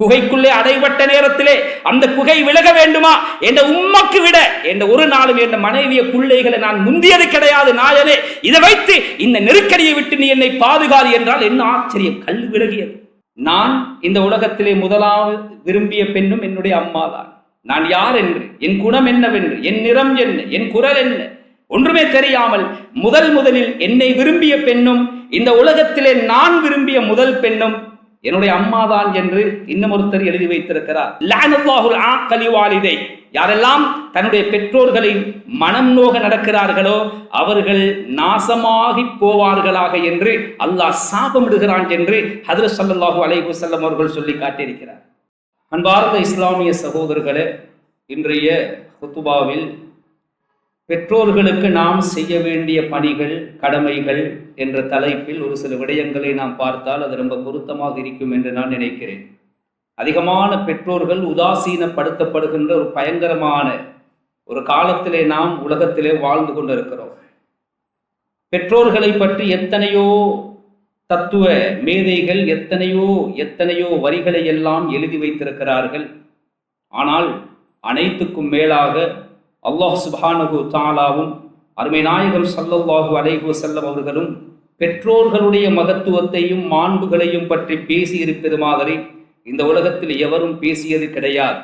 குகைக்குள்ளே அடைபட்ட நேரத்திலே அந்த குகை விலக வேண்டுமா என்ற உம்மக்கு விட என்ற ஒரு நாளும் என்ற மனைவிய பிள்ளைகளை நான் முந்தியது கிடையாது நாயனே, இதை வைத்து இந்த நெருக்கடியை விட்டு நீ என்னை பாதுகாது என்றால் என்ன ஆச்சரியம், கல் விலகியது. நான் இந்த உலகத்திலே முதலாவது விரும்பிய பெண்ணும் என்னுடைய அம்மா தான். நான் யார் என்று, என் குணம் என்னவென்று, என் நிறம் என்ன, என் குரல் என்ன ஒன்றுமே தெரியாமல் முதலில் என்னை விரும்பிய பெண்ணும் இந்த உலகத்திலே நான் விரும்பிய முதல் பெண்ணும் என்னுடைய அம்மாதான் என்று இன்னும் ஒருத்தர் எழுதி வைத்திருக்கிறார். லஅனல்லாஹுல் ஆக்கலி வாலிதை, யாரெல்லாம் தன்னுடைய பெற்றோர்களை மனம் நோக நடக்கிறார்களோ அவர்கள் நாசமாகி போவார்களாக என்று அல்லாஹ் சாபமிடுகிறான் என்று ஹஜ்ரத் ஸல்லல்லாஹு அலைஹி வஸல்லம் அவர்கள் சொல்லி காட்டியிருக்கிறார். அன்பார்ந்த இஸ்லாமிய சகோதரர்களே, இன்றைய குத்துபாவில் பெற்றோர்களுக்கு நாம் செய்ய வேண்டிய பணிகள், கடமைகள் என்ற தலைப்பில் ஒரு சில விடயங்களை நாம் பார்த்தால் அது ரொம்ப பொருத்தமாக இருக்கும் என்று நான் நினைக்கிறேன். அதிகமான பெற்றோர்கள் உதாசீனப்படுத்தப்படுகின்ற ஒரு பயங்கரமான ஒரு காலத்திலே நாம் உலகத்திலே வாழ்ந்து கொண்டிருக்கிறோம். பெற்றோர்களை பற்றி எத்தனையோ தத்துவ மேதைகள் எத்தனையோ வரிகளை எல்லாம் எழுதி வைத்திருக்கிறார்கள். ஆனால் அனைத்துக்கும் மேலாக அல்லாஹ் சுப்ஹானஹு தஆலாவும் அருமை நாயகம் ஸல்லல்லாஹு அலைஹி வஸல்லம் அவர்களும் பெற்றோர்களுடைய மகத்துவத்தையும் மாண்புகளையும் பற்றி பேசி இருப்பது மாதிரி இந்த உலகத்தில் எவரும் பேசியது கிடையாது.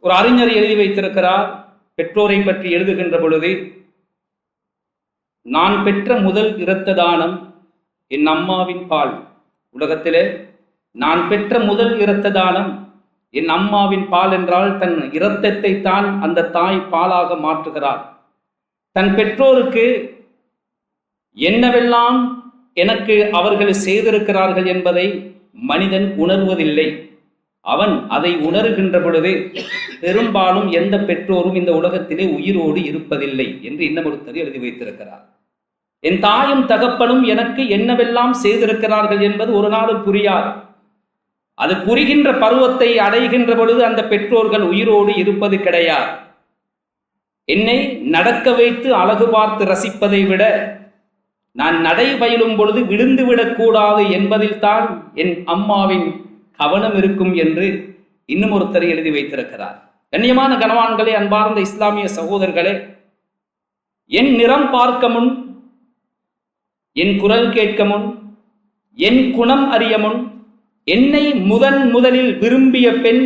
ஒரு அறிஞர் எழுதி வைத்திருக்கிறார், பெற்றோரை பற்றி எழுதுகின்ற பொழுது, நான் பெற்ற முதல் இரத்த தானம் என் அம்மாவின் பால். உலகத்திலே நான் பெற்ற முதல் இரத்த தானம் என் அம்மாவின் பால் என்றால் தன் இரத்தத்தை தான் அந்த தாய் பாலாக மாற்றுகிறார். தன் பெற்றோருக்கு என்னவெல்லாம் எனக்கு அவர்கள் செய்திருக்கிறார்கள் என்பதை மனிதன் உணர்வதில்லை. அவன் அதை உணர்கின்ற பொழுது பெரும்பாலும் எந்த பெற்றோரும் இந்த உலகத்திலே உயிரோடு இருப்பதில்லை என்று இன்னும் ஒருத்தர் எழுதி வைத்திருக்கிறார். என் தாயும் தகப்பனும் எனக்கு என்னவெல்லாம் செய்திருக்கிறார்கள் என்பது ஒரு நாளும் புரியாது. அது புரிகின்ற பருவத்தை அடைகின்ற பொழுது அந்த பெற்றோர்கள் உயிரோடு இருப்பது கிடையாது. என்னை நடக்க வைத்து அழகு பார்த்து ரசிப்பதை விட நான் நடை பயிலும் பொழுது விழுந்து விடக்கூடாது என்பதில் தான் என் அம்மாவின் கவனம் இருக்கும் என்று இன்னும் ஒருத்தர் எழுதி வைத்திருக்கிறார். கண்ணியமான கனவான்களே, அன்பார்ந்த இஸ்லாமிய சகோதரர்களே, என் நிறம் பார்க்க முன், என் குரல் கேட்க முன், என் குணம் அறிய முன், என்னை முதலில் விரும்பிய பெண்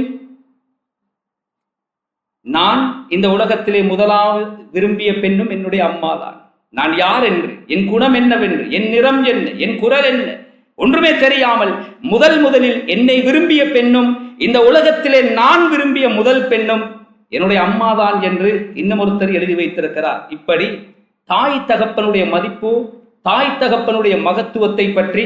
நான் இந்த உலகத்திலே முதலாவது விரும்பிய பெண்ணும் என்னுடைய அம்மா தான். நான் யார் என்று, என் குணம் என்னவென்று, என் நிறம் என்ன, என் குரல் என்ன ஒன்றுமே தெரியாமல் முதலில் என்னை விரும்பிய பெண்ணும் இந்த உலகத்திலே நான் விரும்பிய முதல் பெண்ணும் என்னுடைய அம்மாதான் என்று இன்னும் ஒருத்தர் எழுதி வைத்திருக்கிறார். இப்படி தாய் தகப்பனுடைய மதிப்பு, தாய் தகப்பனுடைய மகத்துவத்தை பற்றி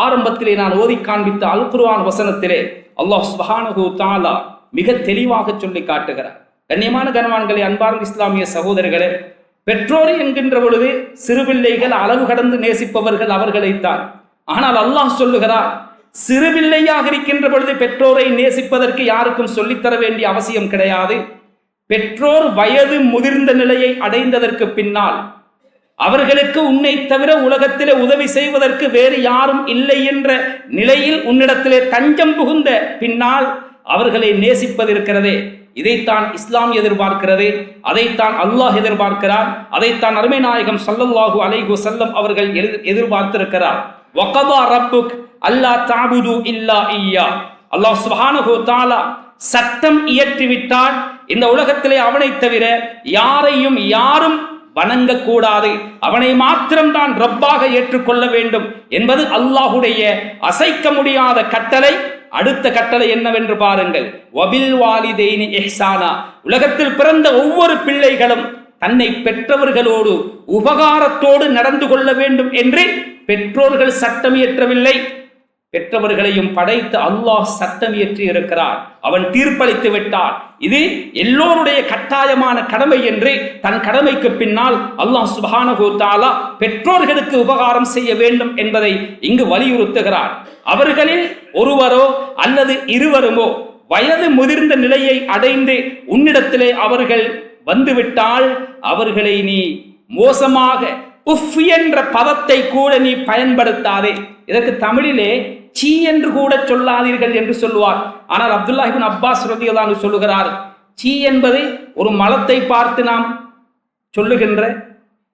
ஆரம்பத்திலே நான் ஓதி காண்பித்த அல் குர்ஆன் வசனத்திலே அல்லாஹ் சுப்ஹானஹு தஆலா மிக தெளிவாக சொல்லி காட்டுகிறார். கண்ணியமான கனவான்களே, அன்பார்ந்த இஸ்லாமிய சகோதரர்களே, பெற்றோர் என்கின்ற பொழுது சிறுபிள்ளைகள் அளவு கடந்து நேசிப்பவர்கள் அவர்களைத்தான். ஆனால் அல்லாஹ் சொல்லுகிறார், சிறுபிள்ளையாக இருக்கின்ற பொழுது பெற்றோரை நேசிப்பதற்கு யாருக்கும் சொல்லித்தர வேண்டிய அவசியம் கிடையாது. பெற்றோர் வயது முதிர்ந்த நிலையை அடைந்ததற்கு பின்னால் அவர்களுக்கு உன்னை தவிர உலகத்திலே உதவி செய்வதற்கு வேறு யாரும் இல்லை என்ற நிலையில் உன்னிடத்திலே தஞ்சம் புகுந்த பின்னால் அவர்களை நேசிப்பதிருக்கிறதே, இதைத்தான் இஸ்லாம் எதிர்பார்க்கிறது, அதைத்தான் அல்லாஹ் எதிர்பார்க்கிறார், அதைத்தான் அருமை நாயகம் ஸல்லல்லாஹு அலைஹி வஸல்லம் அவர்கள் எதிர்பார்த்திருக்கிறார். வகதா ரப்புக் அல்லா தஅபுது இல்லா இய்யா. அல்லாஹ் சுப்ஹானஹு தஆலா சட்டம் இயற்றிவிட்டால் இந்த உலகத்திலே அவனை தவிர யாரையும் யாரும் வணங்கக்கூடாது, அவனை மாத்திரம்தான் ரப்பாக ஏற்றுக்கொள்ள வேண்டும் என்பது அல்லாஹுடைய அசைக்க முடியாத கட்டளை. அடுத்த கட்டளை என்னவென்று பாருங்கள், வபில் வாலிதைனி இஹ்சானா. உலகத்தில் பிறந்த ஒவ்வொரு பிள்ளைகளும் தன்னை பெற்றவர்களோடு உபகாரத்தோடு நடந்து கொள்ள வேண்டும் என்று பெற்றோர்கள் சட்டம் இயற்றவில்லை, பெற்றவர்களையும் படைத்து அல்லாஹ் சட்டம் இயற்றி இருக்கிறார். அவன் தீர்ப்பளித்து விட்டார். இது எல்லோருடைய கட்டாயமான கடமை என்று தன் கடமைக்கு பின்னால் அல்லாஹ் சுப்ஹானஹு தஆலா பெற்றோர்களுக்கு உபகாரம் செய்ய வேண்டும் என்பதை இங்கு வலியுறுத்துகிறார். அவர்களில் ஒருவரோ அல்லது இருவருமோ வயது முதிர்ந்த நிலையை அடைந்து உன்னிடத்திலே அவர்கள் வந்துவிட்டால் அவர்களை நீ மோசமாக உஃப் என்ற பதத்தை கூட நீ பயன்படுத்தாதே. இதற்கு தமிழிலே சீ என்று கூட சொல்லாதீர்கள் என்று சொல்லுவார். ஆனால் அப்துல்லாஹ் இப்னு அப்பாஸ் ரலியல்லாஹு அன்ஹு சொல்லுகிறார், சீ என்பது ஒரு மலத்தை பார்த்து நாம் சொல்லுகின்ற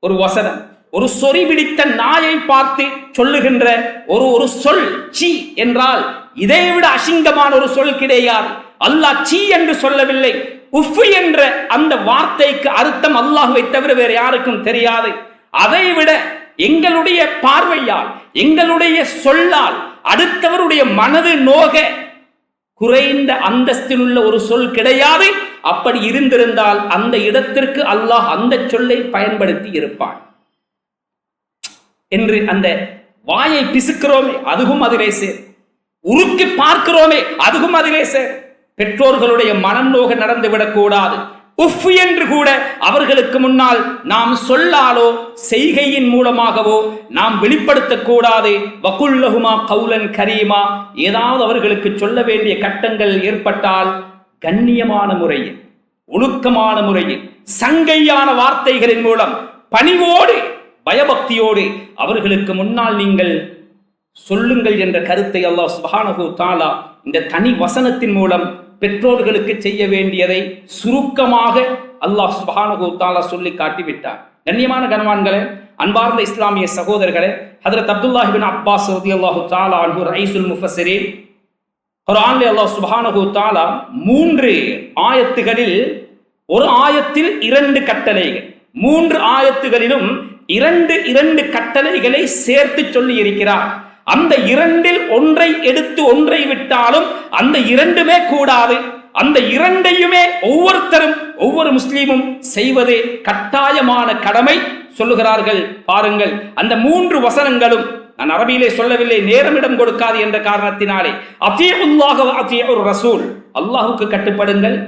ஒரு வசனம், ஒரு சொறி பிடித்த நாயை பார்த்து சொல்லுகின்ற ஒரு சொல். சீ என்றால் இதைவிட அசிங்கமான ஒரு சொல் கிடையாது. அல்லாஹ் சீ என்று சொல்லவில்லை. உஃப் என்ற அந்த வார்த்தைக்கு அர்த்தம் அல்லாஹ்வை தவிர வேறு யாருக்கும் தெரியாது. அதைவிட எங்களுடைய பார்வையால், எங்களுடைய சொல்லால் அடுத்தவருடைய மனது நோக குறைந்த அந்தஸ்தில் உள்ள ஒரு சொல் கிடையாது. அப்படி இருந்திருந்தால் அந்த இடத்திற்கு அல்லாஹ் அந்த சொல்லை பயன்படுத்தி இருப்பான் என்று அந்த வாயை பிசுக்கிறோமே அதுவும் அதிலே சேர், உருக்கி பார்க்கிறோமே அதுவும் அதிலே சேர். பெற்றோர்களுடைய மனம் நோக நடந்துவிடக் கூடாது. உஃப் என்று கூட அவர்களுக்கு முன்னால் நாம் சொல்லாலோ செய்கையின் மூலமாகவோ நாம் வெளிப்படுத்தக்கூடாது. வகுல்லஹுமா கௌலன் கரீமா, ஏதாவது அவர்களுக்கு சொல்ல வேண்டிய கட்டங்கள் ஏற்பட்டால் கண்ணியமான முறையில், ஒழுக்கமான முறையில், சங்கையான வார்த்தைகளின் மூலம் பணிவோடு பயபக்தியோடு அவர்களுக்கு முன்னால் நீங்கள் சொல்லுங்கள் என்ற கருத்தை அல்லாஹ் சுப்ஹானஹு தஆலா இந்த தனி வசனத்தின் மூலம் பெற்றோர்களுக்கு செய்ய வேண்டியதை சுருக்கமாக அல்லாஹ் சுப்ஹானஹு தஆலா சொல்லி காட்டிவிட்டார். கண்ணியமான கனவான்களே, அன்பார்ந்த இஸ்லாமிய சகோதரர்களே, ஹஜ்ரத் அப்துல்லாஹ் இப்னு அப்பாஸ் ரலியல்லாஹு தஆலா அன்ஹு ரயீசுல் முஃபஸ்ஸிரீன், குர்ஆனிலே அல்லாஹ் சுப்ஹானஹு தஆலா 3 ஆயத்துகளில், ஒரு ஆயத்தில் 2 கட்டளைகள், 3 ஆயத்துகளிலும் 2 கட்டளைகளை சேர்த்து சொல்லி இருக்கிறார். அந்த 2இல் ஒன்றை எடுத்து ஒன்றை விட்டாலும் அந்த 2மே கூடாது. அந்த 2ஐயுமே ஒவ்வொருத்தரும், ஒவ்வொரு முஸ்லீமும் செய்வதே கட்டாயமான கடமை சொல்லுகிறார்கள். பாருங்கள், அந்த 3 வசனங்களும் நான் அரபியிலே சொல்லவில்லை, நேரமிடம் கொடுக்காது என்ற காரணத்தினாலே. அத்தீஉல்லாஹ வ அத்தீஉர் ரசூல், அல்லாஹ்வுக்கு கட்டுப்படுங்கள்,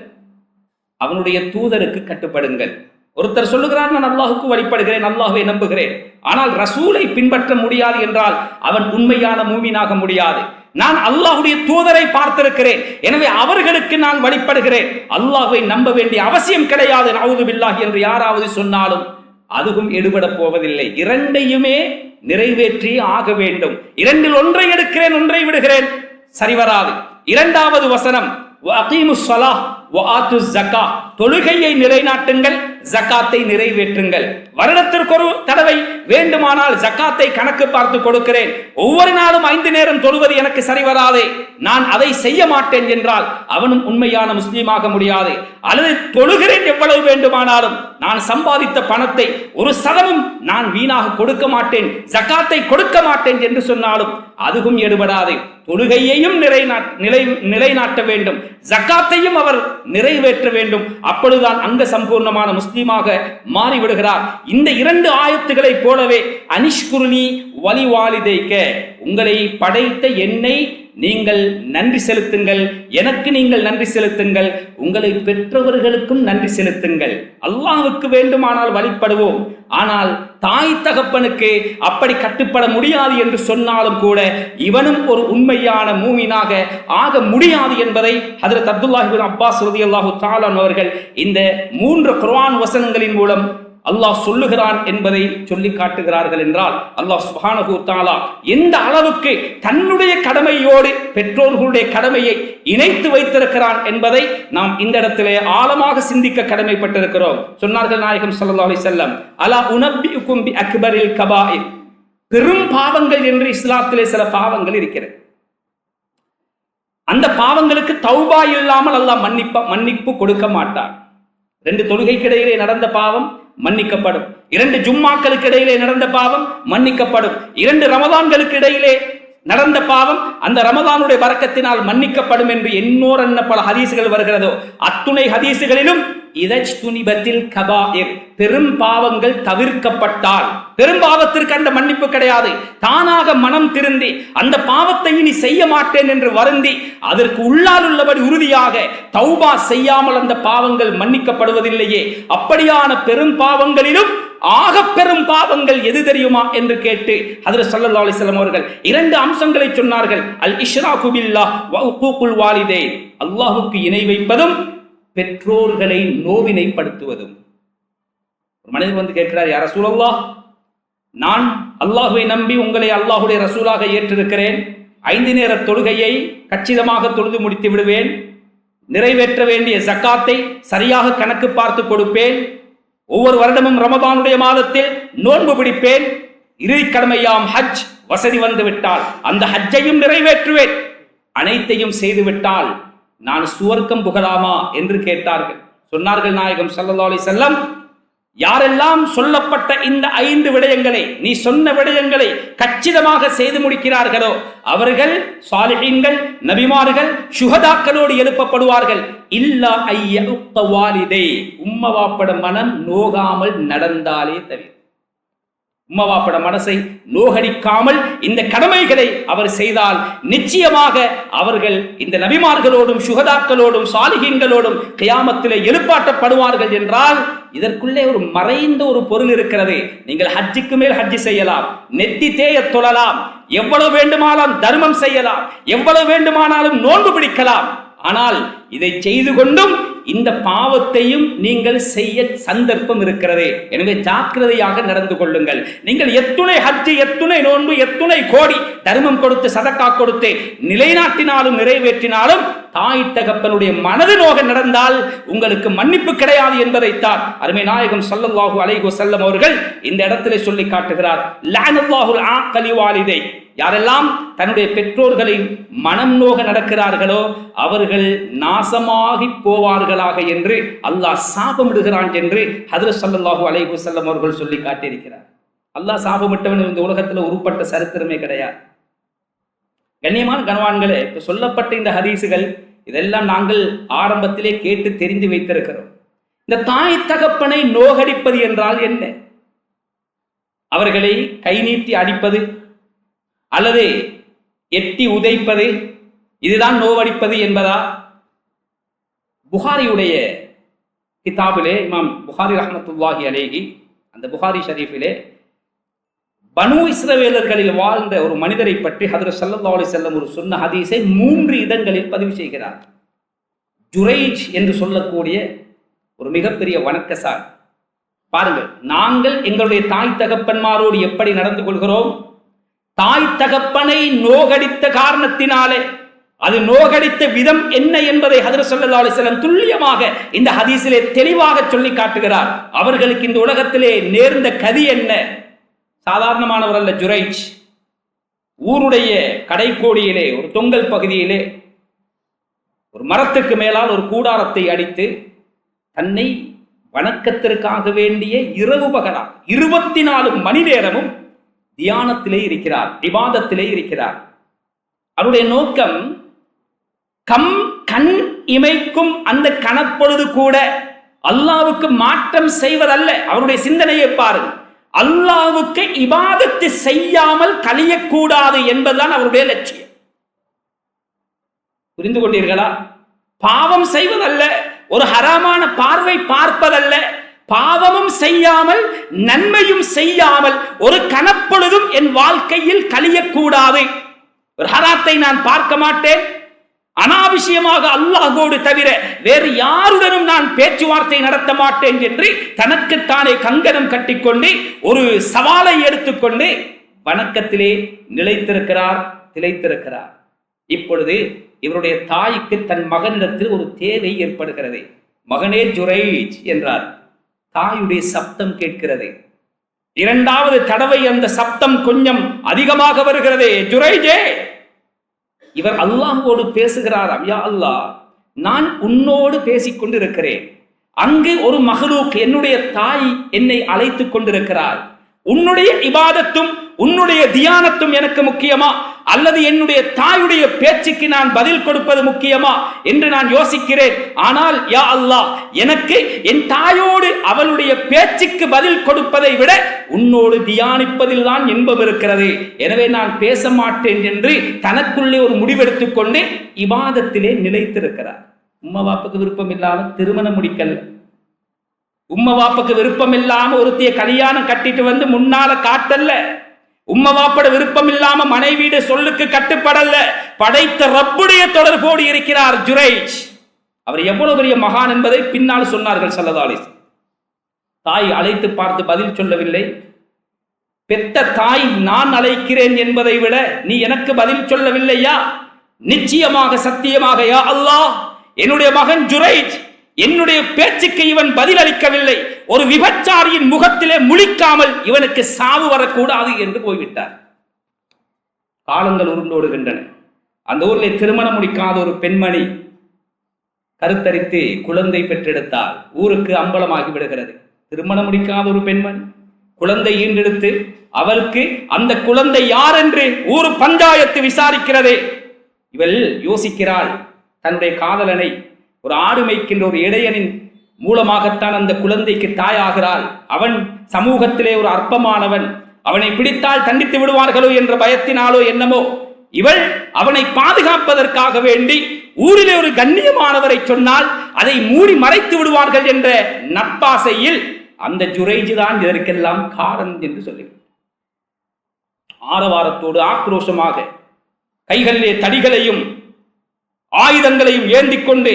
அவனுடைய தூதருக்கு கட்டுப்படுங்கள். ஒருத்தர் சொல்லுகிறார், நான் அல்லாஹுக்கு வழிபடுகிறேன், அல்லாஹ்வை நம்புகிறேன், ஆனால் ரசூலை பின்பற்ற முடியாது என்றால் அவன் உண்மையான மூமினாக முடியாது. நான் அல்லாஹ்வுடைய தூதரை பார்த்திருக்கிறேன், எனவே அவர்களுக்கு நான் வழிபடுகிறேன், அல்லாஹ்வை நம்ப வேண்டிய அவசியம் கிடையாது, நஊது பில்லாஹ் என்று யாராவது சொன்னாலும் அதுவும் எடுபட போவதில்லை. 2ஐயுமே நிறைவேற்றி ஆக வேண்டும். 2இல் ஒன்றை எடுக்கிறேன், ஒன்றை விடுகிறேன், சரிவராது. 2வது வசனம், வஅகீமுஸ் ஸலாஹ் வஆத்துஸ் ஸகாத், தொழுகையை நிலைநாட்டுங்கள், ஜகாத்தை நிறைவேற்றுங்கள். வருடத்திற்கு ஒரு தடவை வேண்டுமானால் ஜகாத்தை கணக்கு பார்த்து கொடுக்கிறேன், ஒவ்வொரு நாளும் 5 நேரம் தொழுவது எனக்கு சரிவராதே, நான் அதை செய்ய மாட்டேன் என்றால் அவனும் உண்மையான முஸ்லீமாக முடியாது. அல்லது தொழுகிறேன் எவ்வளவு வேண்டுமானாலும், நான் சம்பாதித்த பணத்தை 1% நான் வீணாக கொடுக்க மாட்டேன், ஜகாத்தை கொடுக்க மாட்டேன் என்று சொன்னாலும் அதுவும் எடுபடாது. தொழுகையையும் நிலைநாட்ட வேண்டும், ஜகாத்தையும் அவர் நிறைவேற்ற வேண்டும். அப்பொழுதுதான் அங்க சம்பூர்ணமான முஸ்லீமாக மாறிவிடுகிறார். இந்த 2 ஆயத்துக்களை போலவே அனிஷ்குருனி வலி வாலிதைக்க, உங்களை படைத்த என்னை நீங்கள் நன்றி செலுத்துங்கள், எனக்கு நீங்கள் நன்றி செலுத்துங்கள், உங்களை பெற்றவர்களுக்கும் நன்றி செலுத்துங்கள். அல்லாஹ்வுக்கு வேண்டுமானால் வழிபடுவோம், ஆனால் தாய் தகப்பனுக்கு அப்படி கட்டுப்பட முடியாது என்று சொன்னாலும் கூட இவனும் ஒரு உண்மையான மூமினாக ஆக முடியாது என்பதை ஹஜ்ரத் அப்துல்லாஹ் இப்னு அப்பாஸ் ரலியல்லாஹு தஆலா அவர்கள் இந்த 3 குர்ஆன் வசனங்களின் மூலம் அல்லாஹ் சொல்லுகிறான் என்பதை சொல்லி காட்டுகிறார்கள். என்றால் அல்லாஹ் சுப்ஹானஹு தஆலா எந்த அளவுக்கு தன்னுடைய கடமையோடு பெற்றோர்களுடைய கடமையை இணைத்து வைத்திருக்கிறான் என்பதை நாம் இந்த இடத்திலே ஆழமாக சிந்திக்க கடமைப்பட்டிருக்கிறோம். சொன்னார்கள் நாயகம் ஸல்லல்லாஹு அலைஹி வஸல்லம், அலா உனப்பியுக்கும் பி அக்பரில் கபாயிர், பெரும் பாவங்கள் என்று இஸ்லாத்திலே சில பாவங்கள் இருக்கிறது. அந்த பாவங்களுக்கு தௌபா இல்லாமல் அல்லாஹ் மன்னிப்பு கொடுக்க மாட்டார். 2 தொழுகைக்கு இடையிலே நடந்த பாவம் மன்னிக்கப்படும், 2 ஜும்மாக்களுக்கு இடையிலே நடந்த பாவம் மன்னிக்கப்படும், 2 ரமதான்களுக்கு இடையிலே நடந்த பாவம் அந்த ரமதானுடைய பரக்கத்தினால் மன்னிக்கப்படும் என்று எண்ணோரன்ன பல ஹதீசுகள் வருகிறதோ அத்துணை ஹதீசுகளிலும் இதஜ்துனிபத்தில் கபாயிர், பெரும் பாவங்கள் தவிர்க்கப்பட்டால், பெரும் பாவத்திற்கு அந்த மன்னிப்பு கிடையாது. தானாக மனம் திருந்தி அந்த பாவத்தை இனி செய்ய மாட்டேன் என்று வருந்தி அதற்கு உள்ளால் உள்ளபடி உறுதியாக தௌபா செய்யாமல் அந்த பாவங்கள் மன்னிக்கப்படுவதில்லையே. அப்படியான பெரும் பாவங்களிலும் ஆக பெரும் பாவங்கள் எது தெரியுமா என்று கேட்டு ஹஜ்ரத் ஸல்லல்லாஹு அலைஹி வஸல்லம் அவர்கள் 2 அம்சங்களை சொன்னார்கள். அல் இஷ்ராகு பில்லாஹ் வ உக்கூகுல் வாலிதைன், அல்லாஹ்வுக்கு இணை வைப்பதும் பெற்றோர்களை நோவினைப்படுத்துவதும். ஒரு மனிதர் வந்து கேட்கிறார், யா ரசூலல்லாஹ், நான் அல்லாஹ்வை நம்பி உங்களை அல்லாஹ்வுடைய ரசூலாக ஏற்றிருக்கிறேன், 5 நேர தொழுகையை கச்சிதமாக தொழுது முடித்து விடுவேன், நிறைவேற்ற வேண்டிய ஜக்காத்தை சரியாக கணக்கு பார்த்து கொடுப்பேன், ஒவ்வொரு வருடமும் ரமதானுடைய மாதத்தில் நோன்பு பிடிப்பேன், இறுதி கடமையாம் ஹஜ் வசதி வந்து விட்டால் அந்த ஹஜ்ஜையும் நிறைவேற்றுவேன், அனைத்தையும் செய்துவிட்டால் நான் சுவர்க்கம் புகழாமா என்று கேட்டார்கள். சொன்னார்கள் நாயகம் ஸல்லல்லாஹு அலைஹி வஸல்லம், யாரெல்லாம் சொல்லப்பட்ட இந்த 5 விடயங்களை, நீ சொன்ன விடயங்களை கச்சிதமாக செய்து முடிக்கிறார்களோ அவர்கள் சாலிஹீன்கள், நபிமார்கள், சுஹதாக்களோடு எழுப்பப்படுவார்கள். இல்லா ஐயஉக்க வாலிதை, உம்ம வாப்பட மனம் நோகாமல் நடந்தாலே தவிர, உம்மவாப்பட மனசை நோகடிக்காமல் இந்த கடமைகளை அவர் செய்தால் நிச்சயமாக அவர்கள் இந்த நபிமார்களோடும் சுஹதாக்களோடும் சாலிஹீன்களோடும் கியாமத்திலே எழுப்பாட்டப்படுவார்கள் என்றால் இதற்குள்ளே ஒரு மறைந்த ஒரு பொருள் இருக்கிறது. நீங்கள் ஹஜ்ஜுக்கு மேல் ஹஜ்ஜி செய்யலாம், நெத்தி தேய தொழலாம், எவ்வளவு வேண்டுமானாலும் தர்மம் செய்யலாம், எவ்வளவு வேண்டுமானாலும் நோன்பு பிடிக்கலாம். ஆனால் இதை செய்து கொண்டும் இந்த பாவத்தையும் நீங்கள் செய்ய சந்தர்ப்பம் இருக்கிறது. எனவே ஜாக்கிரதையாக நடந்து கொள்ளுங்கள். நீங்கள் எத்துணை ஹஜ்ஜி, எத்துணை நோன்பு, எத்துணை கோடி தர்மம் கொடுத்து சதக்கா கொடுத்து நிலைநாட்டினாலும் நிறைவேற்றினாலும் தாய் தகப்பனுடைய மனது நோக நடந்தால் உங்களுக்கு மன்னிப்பு கிடையாது என்பதைத்தான் அருமை நாயகம் ஸல்லல்லாஹு அலைஹி வஸல்லம் அவர்கள் இந்த இடத்திலே சொல்லி காட்டுகிறார். லஅனல்லாஹுல் ஆக்கலி வாலிதை, யாரெல்லாம் தன்னுடைய பெற்றோர்களின் மனம் நோக நடக்கிறார்களோ அவர்கள் நாசமாகி போவார்களாக என்று அல்லாஹ் சாபமிடுகிறான் என்று ஹஜ்ரத் ஸல்லல்லாஹு அலைஹி வஸல்லம் அவர்கள் சொல்லி காட்டியிருக்கிறார். அல்லாஹ் சாபமிட்டவன் இந்த உலகத்தில் உருப்பட்ட சரித்திரமே கிடையாது. கண்ணியமான கனவான்களே, இப்ப சொல்லப்பட்ட இந்த ஹதீசுகள் இதெல்லாம் நாங்கள் ஆரம்பத்திலே கேட்டு தெரிந்து வைத்திருக்கிறோம். இந்த தாய் தகப்பனை நோகடிப்பது என்றால் என்ன? அவர்களை கை நீட்டி அடிப்பது அல்லது எட்டி உதைப்பது, இதுதான் நோவடிப்பது என்பதா? புகாரியுடைய கிதாபிலே, இமாம் புகாரி ரஹ்மத்துல்லாஹி அலைஹி, அந்த புகாரி ஷரீஃபிலே பனு இஸ்ரவேலர்களில் வாழ்ந்த ஒரு மனிதரை பற்றி ஹஜ்ரத் ஸல்லல்லாஹு அலைஹி வஸல்லம் ஒரு சொன்ன ஹதீஸை 3 இடங்களில் பதிவு செய்கிறார். ஜுரைஜ் என்று சொல்லக்கூடிய ஒரு மிகப்பெரிய வணக்கசாலி. பாருங்கள், நாங்கள் எங்களுடைய தாய் தகப்பன்மாரோடு எப்படி நடந்து கொள்கிறோம்? தாய் தகப்பனை நோகடித்த காரணத்தினாலே அது நோகடித்த விதம் என்ன என்பதை ஹஜ்ரத் ஸல்லல்லாஹு அலைஹி வஸல்லம் துல்லியமாக இந்த ஹதீஸிலே தெளிவாக சொல்லி காட்டுகிறார். அவர்களுக்கு இந்த உலகத்திலே நேர்ந்த கதி என்ன? சாதாரணமானவர் அல்ல ஜுரைஜ். ஊருடைய கடைக்கோடியிலே ஒரு தொங்கல் பகுதியிலே ஒரு மரத்துக்கு மேலால் ஒரு கூடாரத்தை அடித்து தன்னை வணக்கத்திற்காக வேண்டிய இரவு பகலா 24 மணி நேரமும் தியானத்திலே இருக்கிறார், இபாதத்திலே இருக்கிறார். அவருடைய நோக்கம் கண் இமைக்கும் அந்த கணப்பொழுது கூட அல்லாஹ்வுக்கு மாற்றம் செய்வதல்ல. அவருடைய சிந்தனையை பாருங்கள், அல்லாஹ்வுக்கு இபாதத்து செய்யாமல் கழியக்கூடாது என்பதுதான் அவருடைய லட்சியம். புரிந்து கொண்டீர்களா? பாவம் செய்வதல்ல, ஒரு ஹராமான பார்வை பார்ப்பதல்ல, பாவமும் செய்யாமல் நன்மையும் செய்யாமல் ஒரு கணப்பொழுதும் என் வாழ்க்கையில் கழியக்கூடாது. ஒரு ஹராத்தை நான் பார்க்க மாட்டேன், அனாவசியமாக அல்லாஹ்வோடு தவிர வேறு யாருடனும் நான் பேச்சுவார்த்தை நடத்த மாட்டேன் என்று தனக்குத்தானே கங்கணம் கட்டிக்கொண்டு ஒரு சவாலை எடுத்துக்கொண்டு வணக்கத்திலே நிலைத்திருக்கிறார், திளைத்திருக்கிறார். இப்பொழுது இவருடைய தாய்க்கு தன் மகனிடத்தில் ஒரு தேவை ஏற்படுகிறது. மகனே ஜுரைஜ் என்றார். தாயுடைய சப்தம் கேட்கிறது. 2வது தடவை அந்த சப்தம் கொஞ்சம் அதிகமாக வருகிறது. ஜுரைஜே, இவர் அல்லாஹ்வோடு பேசுகிறாராம். யா அல்லாஹ், நான் உன்னோடு பேசிக் கொண்டிருக்கிறேன், அங்கு ஒரு மஹ்லூக் என்னுடைய தாய் என்னை அழைத்துக் கொண்டிருக்கிறார். உன்னுடைய இபாதத்தும் உன்னுடைய தியானத்தும் எனக்கு முக்கியமா அல்லது என்னுடைய தாயுடைய பேச்சுக்கு நான் பதில் கொடுப்பது முக்கியமா என்று நான் யோசிக்கிறேன். ஆனால் யா அல்லாஹ், எனக்கு என் தாயோடு அவளுடைய பேச்சுக்கு பதில் கொடுப்பதை விட உன்னோடு தியானிப்பதில் தான் இன்பம் இருக்கிறது. எனவே நான் பேச மாட்டேன் என்று தனக்குள்ளே ஒரு முடிவெடுத்துக் கொண்டு இபாதத்திலே நிலைத்திருக்கிறார். உம்மா வாப்புக்கு விருப்பம் இல்லாம திருமணம் முடிக்கல, உம்மா வாப்புக்கு விருப்பம் இல்லாம ஒருத்திய கல்யாணம் கட்டிட்டு வந்து முன்னால காட்டல்ல, உம்மா வாப்பட விருப்பம் இல்லாம மனைவியுடைய சொல்லுக்கு கட்டுப்படல, படைத்த ரப்புடைய தொடர்போடு இருக்கிறார் ஜுரைஜ். அவர் எவ்வளவு பெரிய மகான் என்பதை பின்னால் சொன்னார்கள் ஸல்லல்லாஹு அலைஹி வஸல்லம். தாய் அழைத்து பார்த்து பதில் சொல்லவில்லை, பெத்த தாய் நான் அழைக்கிறேன் என்பதை விட நீ எனக்கு பதில் சொல்லவில்லையா? நிச்சயமாக சத்தியமாக யா அல்லாஹ், என்னுடைய மகன் ஜுரைஜ் என்னுடைய பேச்சுக்கு இவன் பதில் அளிக்கவில்லை, ஒரு விபச்சாரியின் முகத்திலே முழிக்காமல் இவனுக்கு சாவு வரக்கூடாது என்று போய்விட்டார். காலங்கள் உருண்டோடுகின்றன. அந்த ஊரில் திருமணம் முடிக்காத ஒரு பெண்மணி கருத்தரித்து குழந்தை பெற்றெடுத்தால் ஊருக்கு அம்பலமாகி விடுகிறது. திருமணம் முடிக்காத ஒரு பெண்மணி குழந்தை ஈண்டெடுத்து அவருக்கு அந்த குழந்தை யார் என்று ஊர் பஞ்சாயத்து விசாரிக்கிறதே. இவள் யோசிக்கிறாள், தன்னுடைய காதலனை ஒரு ஆடு மேய்க்கின்ற ஒரு இடையனின் மூலமாகத்தான் அந்த குழந்தைக்கு தாயாகிறாள். அவன் சமூகத்திலே ஒரு அற்பமானவன், அவனை பிடித்தால் தண்டித்து விடுவார்களோ என்ற பயத்தினாலோ என்னமோ இவள் அவனை பாதுகாப்பதற்காக வேண்டி ஊரிலே ஒரு கண்ணியமானவரை சொன்னால் அதை மூடி மறைத்து விடுவார்கள் என்ற நட்பாசையில் அந்த ஜுரைஜ் தான் இதற்கெல்லாம் காரணம் என்று சொல்லி ஆரவாரத்தோடு ஆக்ரோஷமாக கைகளிலே தடிகளையும் ஆயுதங்களையும் ஏந்திக் கொண்டு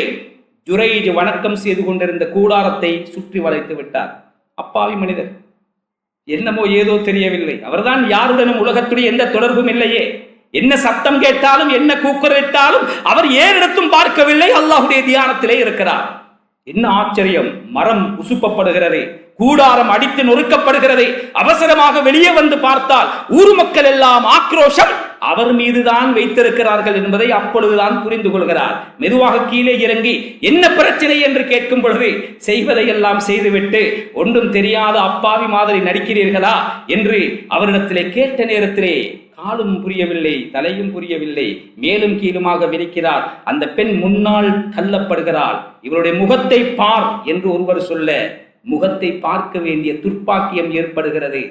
ஜுரைஜ் வணக்கம் செய்து கொண்டிருந்த கூடாரத்தை சுற்றி வளைத்து விட்டார். அப்பாவி மனிதர், என்னமோ ஏதோ தெரியவில்லை. அவர்தான் யாருடனும் உலகத்துடைய எந்த தொடர்பும் இல்லையே, என்ன சத்தம் கேட்டாலும் என்ன கூக்குரலிட்டாலும் அவர் ஏறிடத்தும் பார்க்கவில்லை, அல்லாஹ்வுடைய தியானத்திலே இருக்கிறார். என்ன ஆச்சரியம்! மரம் உசுப்பப்படுகிறது, கூடாரம் அடித்து நொறுக்கப்படுகிறது. அவசரமாக வெளியே வந்து பார்த்தால் ஊர் மக்கள் எல்லாம் ஆக்ரோஷம் அவர் மீதுதான் வைத்திருக்கிறார்கள் என்பதை அப்பொழுதுதான் புரிந்து கொள்கிறார். மெதுவாக கீழே இறங்கி என்ன பிரச்சனை என்று கேட்கும் பொழுது செய்வதையெல்லாம் செய்துவிட்டு ஒன்றும் தெரியாத அப்பாவி மாதிரி நடிக்கிறீர்களா என்று அவரிடத்திலே கேட்ட நேரத்திலே காலும் புரியவில்லை, தலையும் புரியவில்லை, மேலும் கீழுமாக விரிக்கிறார். அந்த பெண் முன்னால் தள்ளப்படுகிறாள். இவருடைய முகத்தை பார் என்று ஒருவர் சொல்ல முகத்தை பார்க்க வேண்டிய துர்ப்பாக்கியம் ஏற்படுகிறது.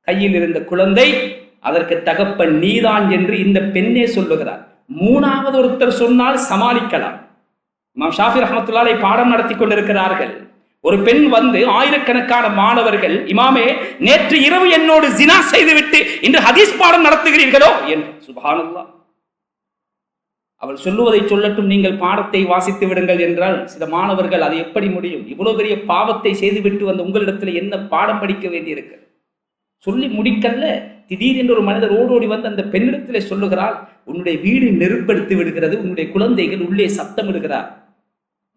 கையில் இருந்த குழந்தை அதற்கு தகப்பன் நீதான் என்று இந்த பெண்ணே சொல்லுகிறார். மூணாவது ஒருத்தர் சொன்னால் சமாளிக்கலாம். இமாம் ஷாஃபி ரஹ்மத்துல்லாஹி பாடம் நடத்தி கொண்டிருக்கிறார்கள். ஒரு பெண் வந்து ஆயிரக்கணக்கான மாணவர்கள், இமாமே நேற்று இரவு என்னோடு ஜினா செய்துவிட்டு இன்று ஹதீஸ் பாடம் நடத்துகிறீர்களோ என்று. சுப்ஹானல்லாஹ். அவள் சொல்லுவதை சொல்லட்டும், நீங்கள் பாடத்தை வாசித்து விடுங்கள் என்றால் சில மாணவர்கள் அது எப்படி முடியும்? இவ்வளவு பெரிய பாவத்தை செய்துவிட்டு வந்த உங்களிடத்தில் என்ன பாடம் படிக்க வேண்டியிருக்கு? சொல்லி முடிக்கல்ல, திடீரென்று ஒரு மனிதர் ஓடோடி வந்து அந்த பெண்ணிடத்திலே சொல்லுகிறார், உன்னுடைய வீடு நெருப்படுத்தி விடுகிறது, உன்னுடைய குழந்தைகள் உள்ளே சத்தமிடுகிறார்.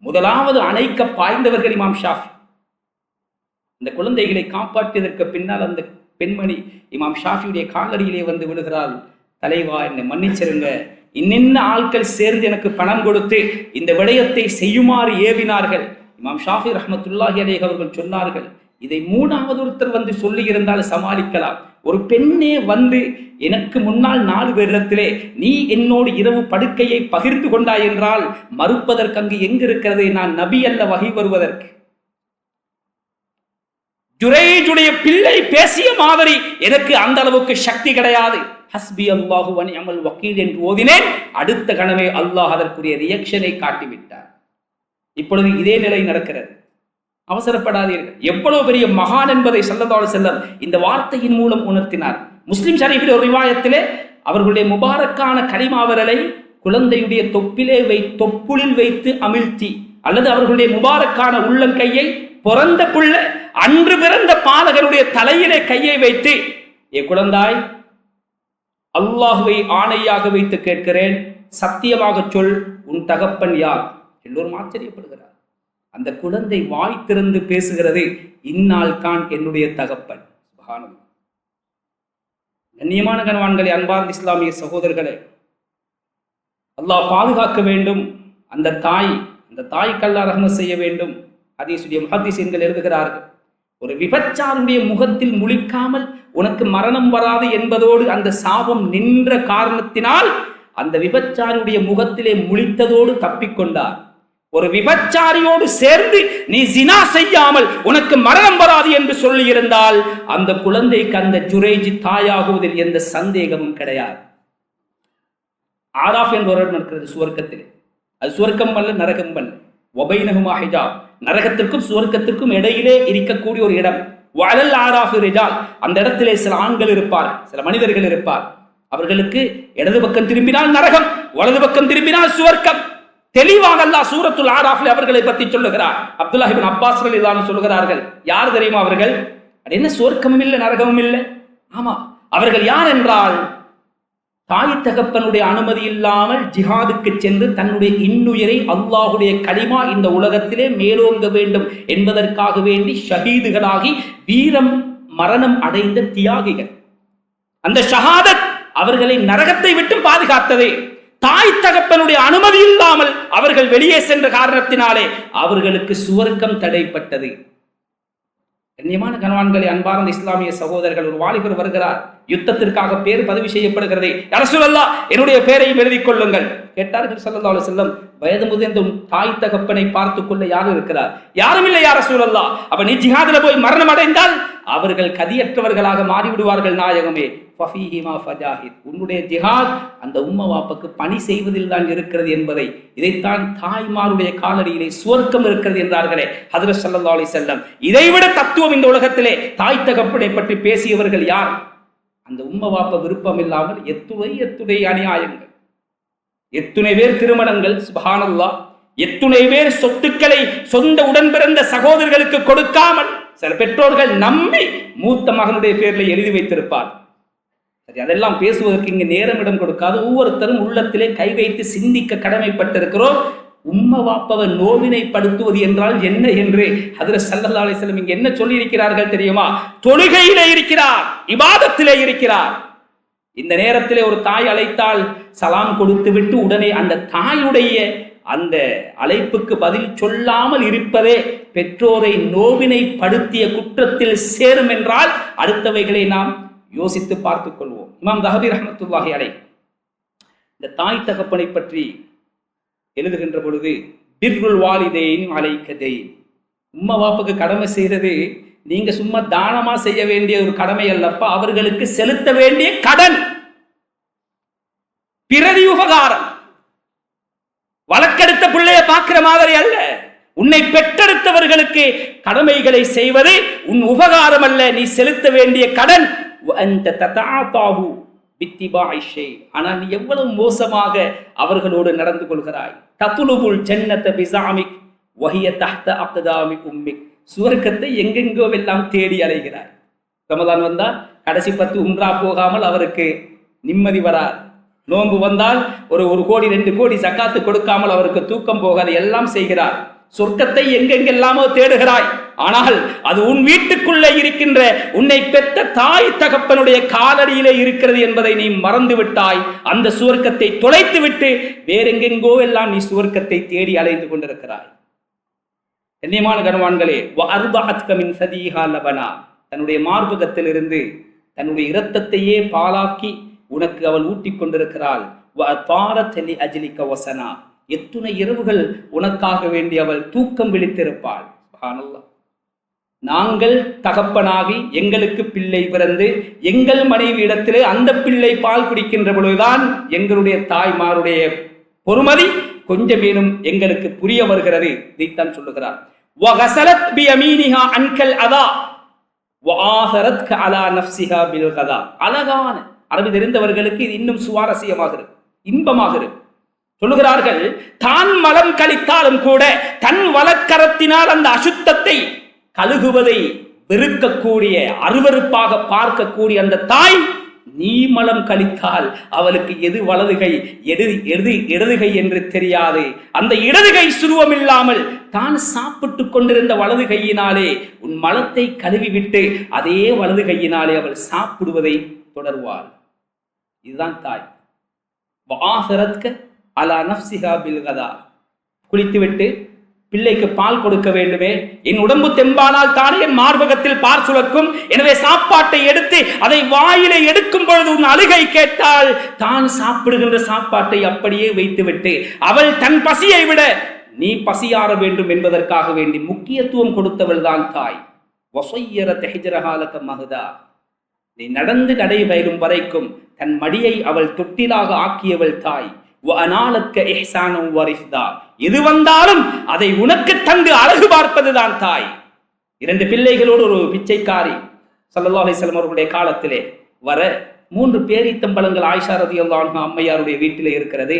முதலாவது அணைக்க பாய்ந்தவர்கள் இமாம் ஷாஃபி. இந்த குழந்தைகளை காப்பாற்றியதற்கு பின்னால் அந்த பெண்மணி இமாம் ஷாஃபியுடைய காலடியிலே வந்து விடுகிறாள். தலைவா, என்னை மன்னிச்சிருங்க, இன்னின்ன ஆட்கள் சேர்ந்து எனக்கு பணம் கொடுத்து இந்த விடயத்தை செய்யுமாறு ஏவினார்கள். இமாம் ஷாஃபி ரஹ்மத்துல்லாஹி அலைஹி அவர்கள் சொன்னார்கள், இதை மூணாவது ஒருத்தர் வந்து சொல்லி இருந்தால் சமாளிக்கலாம். ஒரு பெண்ணே வந்து எனக்கு முன்னால் 4 பேரிடத்திலே நீ என்னோடு இரவு படுக்கையை பகிர்ந்து கொண்டாய் என்றால் மறுப்பதற்கு அங்கு எங்கு இருக்கிறது? நான் நபி அல்ல வகை வருவதற்கு. ஜுரைஜுடைய பிள்ளை பேசிய மாதிரி எனக்கு அந்த அளவுக்கு சக்தி கிடையாது. ஹஸ்பி அல்லாஹு வ நிஅமல் வக்கீல் என்று ஓதினேன். அடுத்த கணமே அல்லாஹ் அதற்குரிய ரியாக்ஷனை காட்டிவிட்டார். இப்பொழுது இதே நிலை நடக்கிறது. அவசரப்படாதீர்கள். எவ்வளவு பெரிய மகான் என்பதை ஸல்லல்லாஹு அலைஹி வஸல்லம் இந்த வார்த்தையின் மூலம் உணர்த்தினார். முஸ்லிம் ஷரீஃபில் ஒரு ரிவாயத்திலே அவர்களுடைய முபாரக்கான கலிமா விரலை குழந்தையுடைய தொப்புளில் வைத்து அமிழ்த்தி, அல்லது அவர்களுடைய முபாரக்கான உள்ளங்கையை பிறந்த புள்ள அன்று பிறந்த பாலகனுடைய தலையிலே கையை வைத்து, ஏ குழந்தாய், அல்லாஹுவை ஆணையாக வைத்து கேட்கிறேன், சத்தியமாக சொல், உன் தகப்பன் யார்? எல்லோரும் ஆச்சரியப்படுகிறார். அந்த குழந்தை வாய் திறந்து பேசுகிறது, இந்நாள் தான் என்னுடைய தகப்பன். சுப்ஹானல்லாஹ். கண்ணியமான கணவான்களே, அன்பார்ந்த இஸ்லாமிய சகோதரர்களே, அல்லாஹ் பாதுகாக்க வேண்டும். அந்த தாய்க்கு அல்லாஹ் ரஹ்மத் செய்ய வேண்டும். ஹதீஸுடைய முஹத்திஸீன்கள் எழுதுகிறார்கள், ஒரு விபச்சாருடைய முகத்தில் முழிக்காமல் உனக்கு மரணம் வராது என்பதோடு அந்த சாபம் நின்ற காரணத்தினால் அந்த விபச்சாருடைய முகத்திலே முழித்ததோடு தப்பிக்கொண்டார். ஒரு விபச்சாரியோடு சேர்ந்து நீ ஜினா செய்யாமல் உனக்கு மரணம் வராது என்று சொல்லி இருந்தால் அந்த குழந்தைக்கு அந்த ஜுரைஜ் தாயாகுவதில் எந்த சந்தேகமும் கிடையாது. ஆராஃப் என்ற ஒரு இடம் இருக்கிறது சுவர்க்கத்திலே. அது சுவர்க்கம் அல்ல, நரகம் அல்ல. வபைனஹுமா ஹிஜாப், நரகத்திற்கும் சுவர்க்கத்திற்கும் இடையிலே இருக்கக்கூடிய ஒரு இடம். வஅலல் ஆராஃபி ரிஜால், அந்த இடத்திலே சில ஆண்கள் இருப்பார், சில மனிதர்கள் இருப்பார். அவர்களுக்கு இடது பக்கம் திரும்பினால் நரகம், வலது பக்கம் திரும்பினால் சுவர்க்கம். தெளிவாக அல்லாஹ் சூரத்துல் ஆராஃபில் அவர்களை பற்றி சொல்லுகிறார். அப்துல்லாஹ் இப்னு அப்பாஸ் ரலியல்லாஹு அன்ஹு சொல்லுகிறார்கள், யார் தெரியுமா அவர்கள்? அது என்ன சுவர்க்கமும் இல்லை நரகமும் இல்லை, ஆமா, அவர்கள் யார் என்றால் தாய் தகப்பனுடைய அனுமதி இல்லாமல் ஜிஹாதுக்கு சென்று தன்னுடைய இன்னுயிரை அல்லாஹுடைய கலிமா இந்த உலகத்திலே மேலோங்க வேண்டும் என்பதற்காக வேண்டி ஷஹீதுகளாகி வீரம் மரணம் அடைந்த தியாகிகள். அந்த ஷஹாதத் அவர்களை நரகத்தை விட்டு பாதுகாத்தது. தாய் தகப்பனுடைய அனுமதி இல்லாமல் அவர்கள் வெளியே சென்ற காரணத்தினாலே அவர்களுக்கு சுவர்க்கம் தடைப்பட்டது. கண்ணியமான கணவான்களே, அன்பார்ந்த இஸ்லாமிய சகோதரர்கள், ஒரு வாலிபர் வருகிறார். யுத்தத்திற்காக பேர் பதிவு செய்யப்படுகிறது. யா ரசூலல்லாஹ், என்னுடைய பேரையும் எழுதிக் கொள்ளுங்கள் கேட்டார்கள். ஸல்லல்லாஹு அலைஹி வஸல்லம், வயது முதிர்ந்த தாய் தகப்பனை பார்த்துக் கொள்ள யார் இருக்கிறார்? யாரும் இல்லை யா ரசூலல்லாஹ். அப்ப நீ ஜிஹாதுல போய் மரணம் அடைந்தால் அவர்கள் கதியற்றவர்களாக மாறிவிடுவார்கள் நாயகமே. ஃபஃபீஹிமா ஃபஜாஹித், உன்னுடைய ஜிஹாத் அந்த உம்ம வாப்புக்கு பணி செய்வதில் தான் இருக்கிறது என்பதை, இதைத்தான் தாய்மாருடைய காலடியிலே சுவர்க்கம் இருக்கிறது என்றார்களே ஹஜ்ரத் ஸல்லல்லாஹு அலைஹி வஸல்லம். இதைவிட தத்துவம் இந்த உலகத்திலே தாய் தகப்பனை பற்றி பேசியவர்கள் யார்? அந்த உம்ம வாப்ப விருப்பம் இல்லாமல் எத்துணை அநியாயங்கள், எத்துணை பேர் திருமணங்கள், சுப்ஹானல்லாஹ், எத்துணை பேர் சொத்துக்களை சொந்த உடன் பிறந்த சகோதரர்களுக்கு கொடுக்காமல் சில பெற்றோர்கள் நம்பி மூத்த மகனுடைய பேரில் எழுதி வைத்திருப்பார். சரி, அதெல்லாம் பேசுவதற்கு இங்கு நேரம் இடம் கொடுக்காது. ஒவ்வொருத்தரும் உள்ளத்திலே கை வைத்து சிந்திக்க கடமைப்பட்டிருக்கிறோம். உம்ம வாப்பவ நோவினைப்படுத்துவது என்றால் என்ன என்று ஹஜ்ரத் ஸல்லல்லாஹு அலைஹி வஸல்லம் இங்கு என்ன சொல்லி இருக்கிறார்கள் தெரியுமா? தொழுகையிலே இருக்கிறார், இபாதத்திலே இருக்கிறார். இந்த நேரத்திலே ஒரு தாய் அழைத்தால் சலாம் கொடுத்து விட்டு உடனே அந்த தாயுடைய அந்த அழைப்புக்கு பதில் சொல்லாமல் இருப்பதே பெற்றோரை நோவினைப்படுத்திய குற்றத்தில் சேரும் என்றால் அடுத்தவைகளை நாம் யோசித்து பார்த்துக் கொள்வோம். இமாம் தஹபி ரஹ்மத்துல்லாஹி அலைஹி இந்த தாய் தகப்பனை பற்றி எழுதுகின்ற பொழுது, பிர்ருல் வாலிதைன் அலைக்கதைன், உம்மா வாப்புக்கு கடமை செய்யறது நீங்க சும்மா தானமா செய்ய வேண்டிய ஒரு கடமை அல்லப்பா, அவர்களுக்கு செலுத்த வேண்டிய கடன், பிரதி உபகாரம். வழக்கெடுத்த பிள்ளைய பார்க்கிற மாதிரி அல்ல, உன்னை பெற்றெடுத்தவர்களுக்கு கடமைகளை செய்வது உன் உபகாரம் அல்ல, நீ செலுத்த வேண்டிய கடன். ஆனால் நீ எவ்வளவு மோசமாக அவர்களோடு நடந்து கொள்கிறாய். தத்துலுபுல் ஜன்னத பிஸாமிக் வஹிய தஹ்த அக்தாமிக் உம்மிக், சுவர்க்கத்தை எங்கெங்கோ எல்லாம் தேடி அலைகிறார். ரமலான் வந்தால் கடைசி 10 உம்ரா போகாமல் அவருக்கு நிம்மதி வராது. நோன்பு வந்தால் ஒரு கோடி 2 கோடி ஜக்காத்து கொடுக்காமல் அவருக்கு தூக்கம் போகாது. எல்லாம் செய்கிறார். சொர்க்கத்தை எங்கெங்கெல்லாமோ தேடுகிறாய். ஆனால் அது உன் வீட்டுக்குள்ளே இருக்கின்ற உன்னை பெற்ற தாய் தகப்பனுடைய காலடியிலே இருக்கிறது என்பதை நீ மறந்து விட்டாய். அந்த சுவர்க்கத்தை தொலைத்து விட்டு வேறெங்கெங்கோ எல்லாம் நீ சுவர்க்கத்தை தேடி அலைந்து கொண்டிருக்கிறாய். கண்ணியமான கணவான்களே, தன்னுடைய மார்பகத்திலிருந்து தன்னுடைய இரத்தத்தையே பாலாக்கி உனக்கு அவள் ஊட்டிக் கொண்டிருக்கிறாள். எத்துணை இரவுகள் உனக்காக வேண்டி அவள் தூக்கம் விழித்திருப்பாள். சுப்ஹானல்லாஹ். நாங்கள் தகப்பனாகி எங்களுக்கு பிள்ளை பிறந்து எங்கள் மனைவி இடத்திலே அந்த பிள்ளை பால் குடிக்கின்ற பொழுதுதான் எங்களுடைய தாய்மாருடைய பொறுமதி கொஞ்சமேனும் எங்களுக்கு புரிய வருகிறது. இதைத்தான் சொல்லுகிறார். வகஸலத் பியமீனிஹா அன்கல் அதா வஆஸரத்க அலா நஃப்ஸிஹா பில் கதா. அழகான அரபி தெரிந்தவர்களுக்கு இது இன்னும் சுவாரஸ்யமாக இருக்கு, இன்பமாக இருக்கு. சொல்லுகிறார்கள், தான் மலம் கழித்தாலும் கூட தன் வலக்கரத்தினால் அந்த அசுத்தத்தை கழுகுவதை வெறுக்கக்கூடிய, அருவருப்பாக பார்க்கக்கூடிய அந்த தாய், நீ மலம் கழித்தால் அவளுக்கு எது வலதுகை எது இடதுகை என்று தெரியாது. அந்த இடதுகை சுருவம் இல்லாமல் தான் சாப்பிட்டு கொண்டிருந்த வலது கையினாலே உன் மலத்தை கழுவிவிட்டு அதே வலது கையினாலே அவள் சாப்பிடுவதை தொடர்வாள். இதுதான் தாய். அலா நஃப்ஸிஹா பில் கதா. குளித்துவிட்டு பிள்ளைக்கு பால் கொடுக்க வேண்டுமே, என் உடம்பு தெம்பானால் தானே என் மார்பகத்தில் பால் சுரக்கும். எனவே சாப்பாட்டை எடுத்து அதை வாயிலே எடுக்கும் பொழுது உன் அழுகை கேட்டால் தான் சாப்பிடுகின்ற சாப்பாட்டை அப்படியே வைத்துவிட்டு அவள் தன் பசியை விட நீ பசியாற வேண்டும் என்பதற்காக வேண்டி முக்கியத்துவம் கொடுத்தவள் தான் தாய். நீ நடந்து நடைபெறும் வரைக்கும் தன் மடியை அவள் தொட்டிலாக ஆக்கியவள் தாய். எது வந்தாலும் அதை உனக்கு தந்து அழகு பார்ப்பதுதான் தாய். 2 பிள்ளைகளோடு ஒரு பிச்சைக்காரி ஸல்லல்லாஹு அலைஹி வஸல்லம் அவர்களுடைய காலத்திலே வர 3 பேரீத்தம்பழங்கள் ஆயிஷா ரலியல்லாஹு அன்ஹா அம்மையாருடைய வீட்டிலே இருக்கிறது.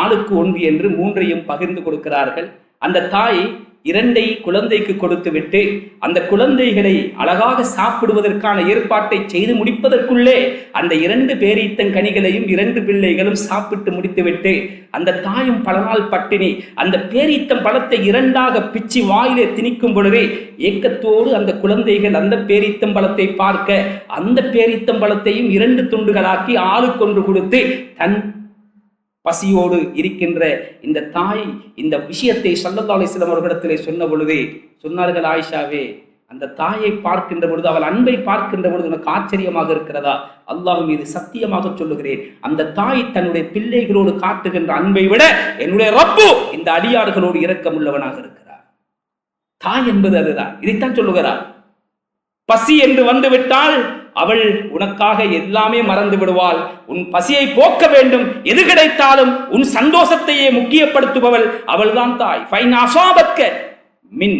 ஆளுக்கு 1 என்று 3ஐயும் பகிர்ந்து கொடுக்கிறார்கள். அந்த தாய் 2 குழந்தைக்கு கொடுத்துவிட்டு அந்த குழந்தைகளை அழகாக சாப்பிடுவதற்கான ஏற்பாட்டை செய்து முடிப்பதற்குள்ளே அந்த 2 பேரீத்தங்கனிகளையும் 2 பிள்ளைகளும் சாப்பிட்டு முடித்துவிட்டு அந்த தாயும் பல நாள் பட்டினி அந்த பேரீத்தம் பழத்தை 2ஆக பிச்சு வாயிலே திணிக்கும் பொழுதே ஏக்கத்தோடு அந்த குழந்தைகள் அந்த பேரீத்தம் பழத்தை பார்க்க அந்த பேரீத்தம் பழத்தையும் 2 துண்டுகளாக்கி ஆளுக்கொன்று கொடுத்து தன் பசியோடு இருக்கின்ற இந்த தாய் இந்த விஷயத்தை ஸல்லல்லாஹு அலைஹி வஸல்லம் அவர்களிடத்திலே சொன்ன பொழுது சொன்னார்கள், ஆயிஷாவே, அந்த தாயை பார்க்கின்ற பொழுது, அவள் அன்பை பார்க்கின்ற பொழுது உனக்கு ஆச்சரியமாக இருக்கிறதா? அல்லாஹ் மீது சத்தியமாக சொல்லுகிறேன், அந்த தாய் தன்னுடைய பிள்ளைகளோடு காட்டுகின்ற அன்பை விட என்னுடைய ரப்பு இந்த அடியார்களோடு இரக்கமுள்ளவனாக இருக்கிறார். தாய் என்பது அதுதான். இதைத்தான் சொல்லுகிறார். பசி என்று வந்துவிட்டால் அவள் உனக்காக எல்லாமே மறந்து விடுவாள். உன் பசியை போக்க வேண்டும், எது கிடைத்தாலும் உன் சந்தோஷத்தையே முக்கியப்படுத்துபவள் அவள்தான் தாய். ஃபைன் அஸாபத்க மின்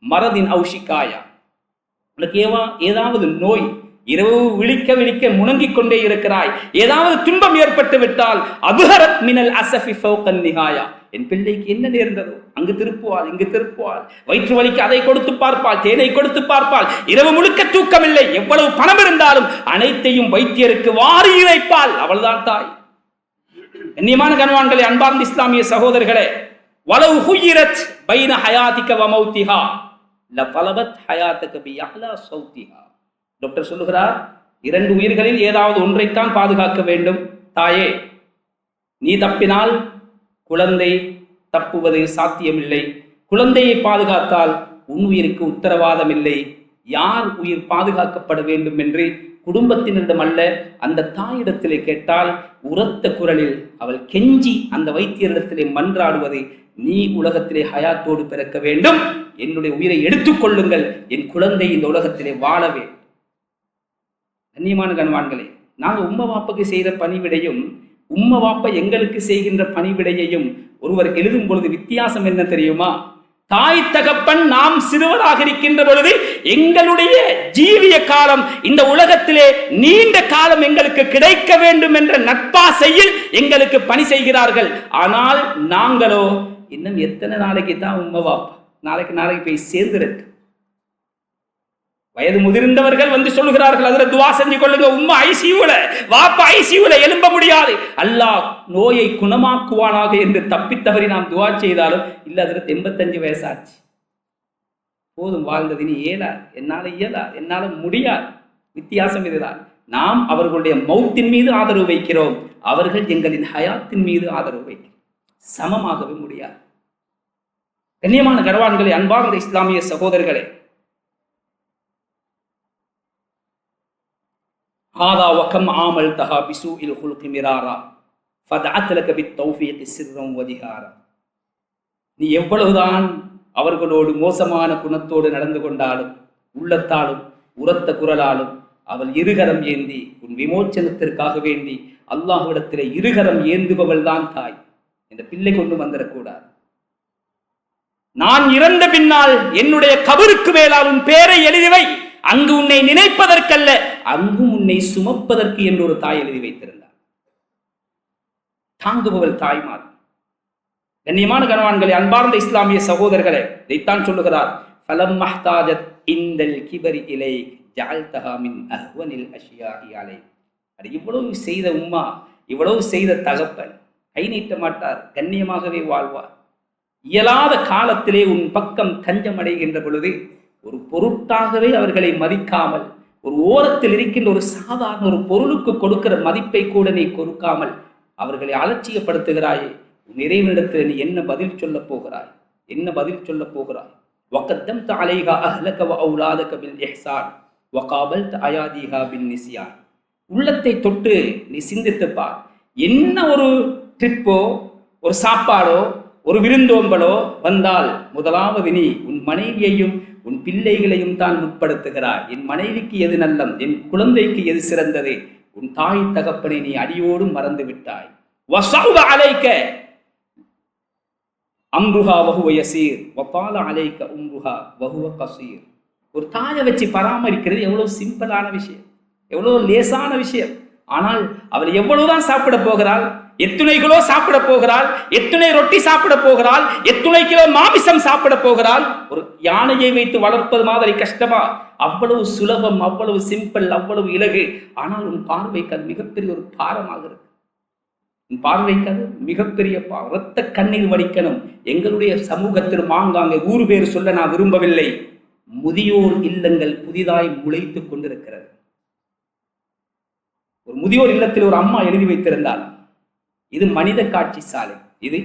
மரதின் ஔஷிகாயா, உனக்கு ஏதாவது நோய், இரவு விழிக்க விழிக்க முணங்கிக் கொண்டே இருக்கிறாய், ஏதாவது துன்பம் ஏற்பட்டு விட்டால் அபுஹரத் மினல் அஸஃபி ஃபௌகன் நிஹாயா, என் பிள்ளைக்கு என்ன நேர்ந்ததோ அங்கு திருப்புவாள், இங்கு திருப்புவாள், வயிற்று வலிக்கு அதை கொடுத்து பார்ப்பாள், தேனை கொடுத்து பார்ப்பாள், இரவு முழுக்க தூக்கமில்லை, எவ்வளவு பணம் இருந்தாலும் அனைத்தையும் வைத்தியருக்கு வாரி இறைப்பாள். அவள்தான் தாய். கண்ணியமான கணவான்களே, அன்பார்ந்த இஸ்லாமிய சகோதரர்களே, வலவு ஹுயிரத் பைன ஹயாதிக வ மௌதிஹா லதலபத் ஹயாதக பியஹ்லா ஸௌதிஹா. டாக்டர் சொல்லுகிறார், 2 உயிர்களில் ஏதாவது ஒன்றைத்தான் பாதுகாக்க வேண்டும். தாயே, நீ தப்பினால் குழந்தை தப்புவது சாத்தியமில்லை. குழந்தையை பாதுகாத்தால் உன் உயிருக்கு உத்தரவாதம் இல்லை. யார் உயிர் பாதுகாக்கப்பட வேண்டும் என்று குடும்பத்தினரிடம் அல்ல, அந்த தாயிடத்திலே கேட்டால் உரத்த குரலில் அவள் கெஞ்சி அந்த வைத்தியரிடத்திலே மன்றாடுவது, நீ உலகத்திலே ஹயாத்தோடு பிறக்க வேண்டும், என்னுடைய உயிரை எடுத்துக்கொள்ளுங்கள், என் குழந்தை இந்த உலகத்திலே வாழவே. கண்ணியமான கண்வான்களே, நாங்கள் உம்ம வாப்புக்கு செய்த பணிவிடையும் உம்ம வாப்ப எங்களுக்கு செய்கின்ற பணிவிடையையும் ஒருவர் எழுதும் பொழுது வித்தியாசம் என்ன தெரியுமா? தாய் தகப்பன் நாம் சிறுவராக இருக்கின்ற பொழுது எங்களுடைய ஜீவிய காலம் இந்த உலகத்திலே நீண்ட காலம் எங்களுக்கு கிடைக்க வேண்டும் என்ற நட்பாசையில் எங்களுக்கு பணி செய்கிறார்கள். ஆனால் நாங்களோ இன்னும் எத்தனை நாளைக்கு தான் உம்ம வாப்பா, நாளைக்கு போய் சேர்ந்துருக்கு. வயது முதிர்ந்தவர்கள் வந்து சொல்லுகிறார்கள், அதுல துவா செஞ்சு கொள்ளுங்க, உம்மா ஐசியூல, வாப்பா ஐசியூல, எழும்ப முடியாது, அல்லாஹ் நோயை குணமாக்குவானாக என்று தப்பித்தவரை நாம் துவா செய்தாலும் இல்ல, அதுல 85 வயசாச்சு, போதும் வாழ்ந்தது, இனி என்னால முடியாது. வித்தியாசம் இதுதான். நாம் அவர்களுடைய மௌத்தின் மீது ஆதரவு வைக்கிறோம், அவர்கள் எங்களின் ஹயாத்தின் மீது ஆதரவு வைக்கிறோம். சமமாகவே முடியாது. கண்ணியமான கணவான்களே, அன்பார்ந்த இஸ்லாமிய சகோதரர்களே, ஹாதா வகம் ஆமல் தஹா பிசூஇல் ஹுல்கி மிராரா ஃபதஅத் லக பித்தௌஃபீகி சிர்ரன் வ ஜிஹாரா. நீ எவ்வளவுதான் அவர்களோடு மோசமான குணத்தோடு நடந்து கொண்டாலும் உள்ளத்தாலும் உரத்த குரலாலும் அவள் இருகரம் ஏந்தி உன் விமோச்சனத்திற்காக வேண்டி அல்லாஹ்விடத்திலே இருகரம் ஏந்துபவள் தான் தாய். இந்த பிள்ளை கொண்டு வந்துடக்கூடாது. நான் இறந்த பின்னால் என்னுடைய கபருக்கு மேலால் உன் பேரை எழுதிவை, அங்கு உன்னை நினைப்பதற்கல்ல, அங்கும் உன்னை சுமப்பதற்கு என்று ஒரு தாய் எழுதி வைத்திருந்தார். தாங்குபவள் தாய்மார். கண்ணியமான கணவான்களே, அன்பார்ந்த இஸ்லாமிய சகோதரர்களே, இதைத்தான் சொல்லுகிறார், ஃபலம் மஹ்தாஜத் இந்தல் கிபரி இலை ஜஅல்தஹா மின் அஹ்வனில் அஷ்யாஇ அலை. அது இவ்வளவு செய்த உம்மா, இவ்வளவு செய்த தகப்பன் கை நீட்ட மாட்டார், கண்ணியமாகவே வாழ்வார். இயலாத காலத்திலே உன் பக்கம் தஞ்சம் அடைகின்ற பொழுது ஒரு பொருட்டாகவே அவர்களை மதிக்காமல், ஒரு ஓரத்தில் இருக்கின்ற ஒரு சாதாரண ஒரு பொருளுக்கு கொடுக்கிற மதிப்பை கூட நீ கொடுக்காமல் அவர்களை அலட்சியப்படுத்துகிறாயே, உன் இறைவனிடத்தில் நீ என்ன பதில் சொல்ல போகிறாய்? என்ன பதில் சொல்ல போகிறாய்? வகத்தம்த அலைஹா அஹ்லக வ அவுலாதக பில் இஹ்சான் வகாபல்த அயாதிஹா பின் நிஸ்யான். உள்ளத்தை தொட்டு நீ சிந்தித்துப் பார். என்ன ஒரு ட்ரிப்போ, ஒரு சாப்பாடோ, ஒரு விருந்தோம்பலோ வந்தால் முதலாவது நீ உன் மனைவியையும் உன் பிள்ளைகளையும் தான் முற்படுத்துகிறாய். என் மனைவிக்கு எது நல்லம், என் குழந்தைக்கு எது சிறந்தது, உன் தாய் தகப்பனை நீ அடியோடும் மறந்து விட்டாய். வஸௌப அலைக அம்ருஹா வஹுவ யஸீர் வபால அலைக உம்ருஹா வஹுவ கஸீர். ஒரு தாயை வச்சு பராமரிக்கிறது எவ்வளவு சிம்பிளான விஷயம், எவ்வளவு லேசான விஷயம். ஆனால் அவள் எவ்வளவுதான் சாப்பிட போகிறாள், எத்தனை கிலோ சாப்பிட போகிறாள், எத்தனை ரொட்டி சாப்பிட போகிறாள், எத்தனை கிலோ மாமிசம் சாப்பிட போகிறாள். ஒரு யானையை வைத்து வளர்ப்பது மாதிரி கஷ்டமா? அவ்வளவு சுலபம், அவ்வளவு சிம்பிள், அவ்வளவு இலகு. ஆனால் உன் பார்வைக்கு அது மிகப்பெரிய ஒரு பாரமாக இருக்கு. உன் பார்வைக்கு அது மிகப்பெரிய ரத்த கண்ணீர் வடிக்கணும். எங்களுடைய சமூகத்தில் மாங்காங்க ஊர் பேர் சொல்ல நான் விரும்பவில்லை, முதியோர் இல்லங்கள் புதிதாய் முளைத்துக் கொண்டிருக்கிறது. ஒரு முதியோர் இல்லத்தில் ஒரு அம்மா எழுதி வைத்திருந்தால், இது மனித காட்சி சாலை, இது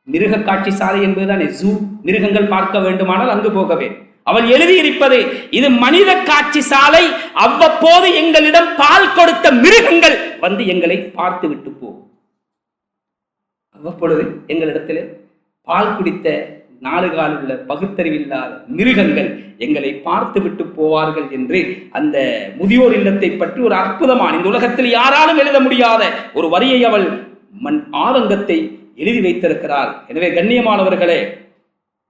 மிருக காட்சி சாலை என்பதுதான். ஜூ, மிருகங்கள் பார்க்க வேண்டுமானால் அங்கு போகவே. அவள் எழுதியிருப்பது, இது மனித காட்சி சாலை, அவ்வப்போது எங்களிடம் பால் கொடுத்த மிருகங்கள் வந்து எங்களை பார்த்து விட்டு போ. அவ்வப்பொழுது எங்களிடத்தில் பால் குடித்த 4 கால் உள்ள பகுத்தறிவில்லாத மிருகங்கள் எங்களை பார்த்து விட்டு போவார்கள் என்று அந்த முதியோர் இல்லத்தை பற்றி ஒரு அற்புதமான, இந்த உலகத்தில் யாராலும் எழுத முடியாத ஒரு வரியை அவள் ஆதங்கத்தை எழுதி வைத்திருக்கிறாள். எனவே கண்ணியமானவர்களே,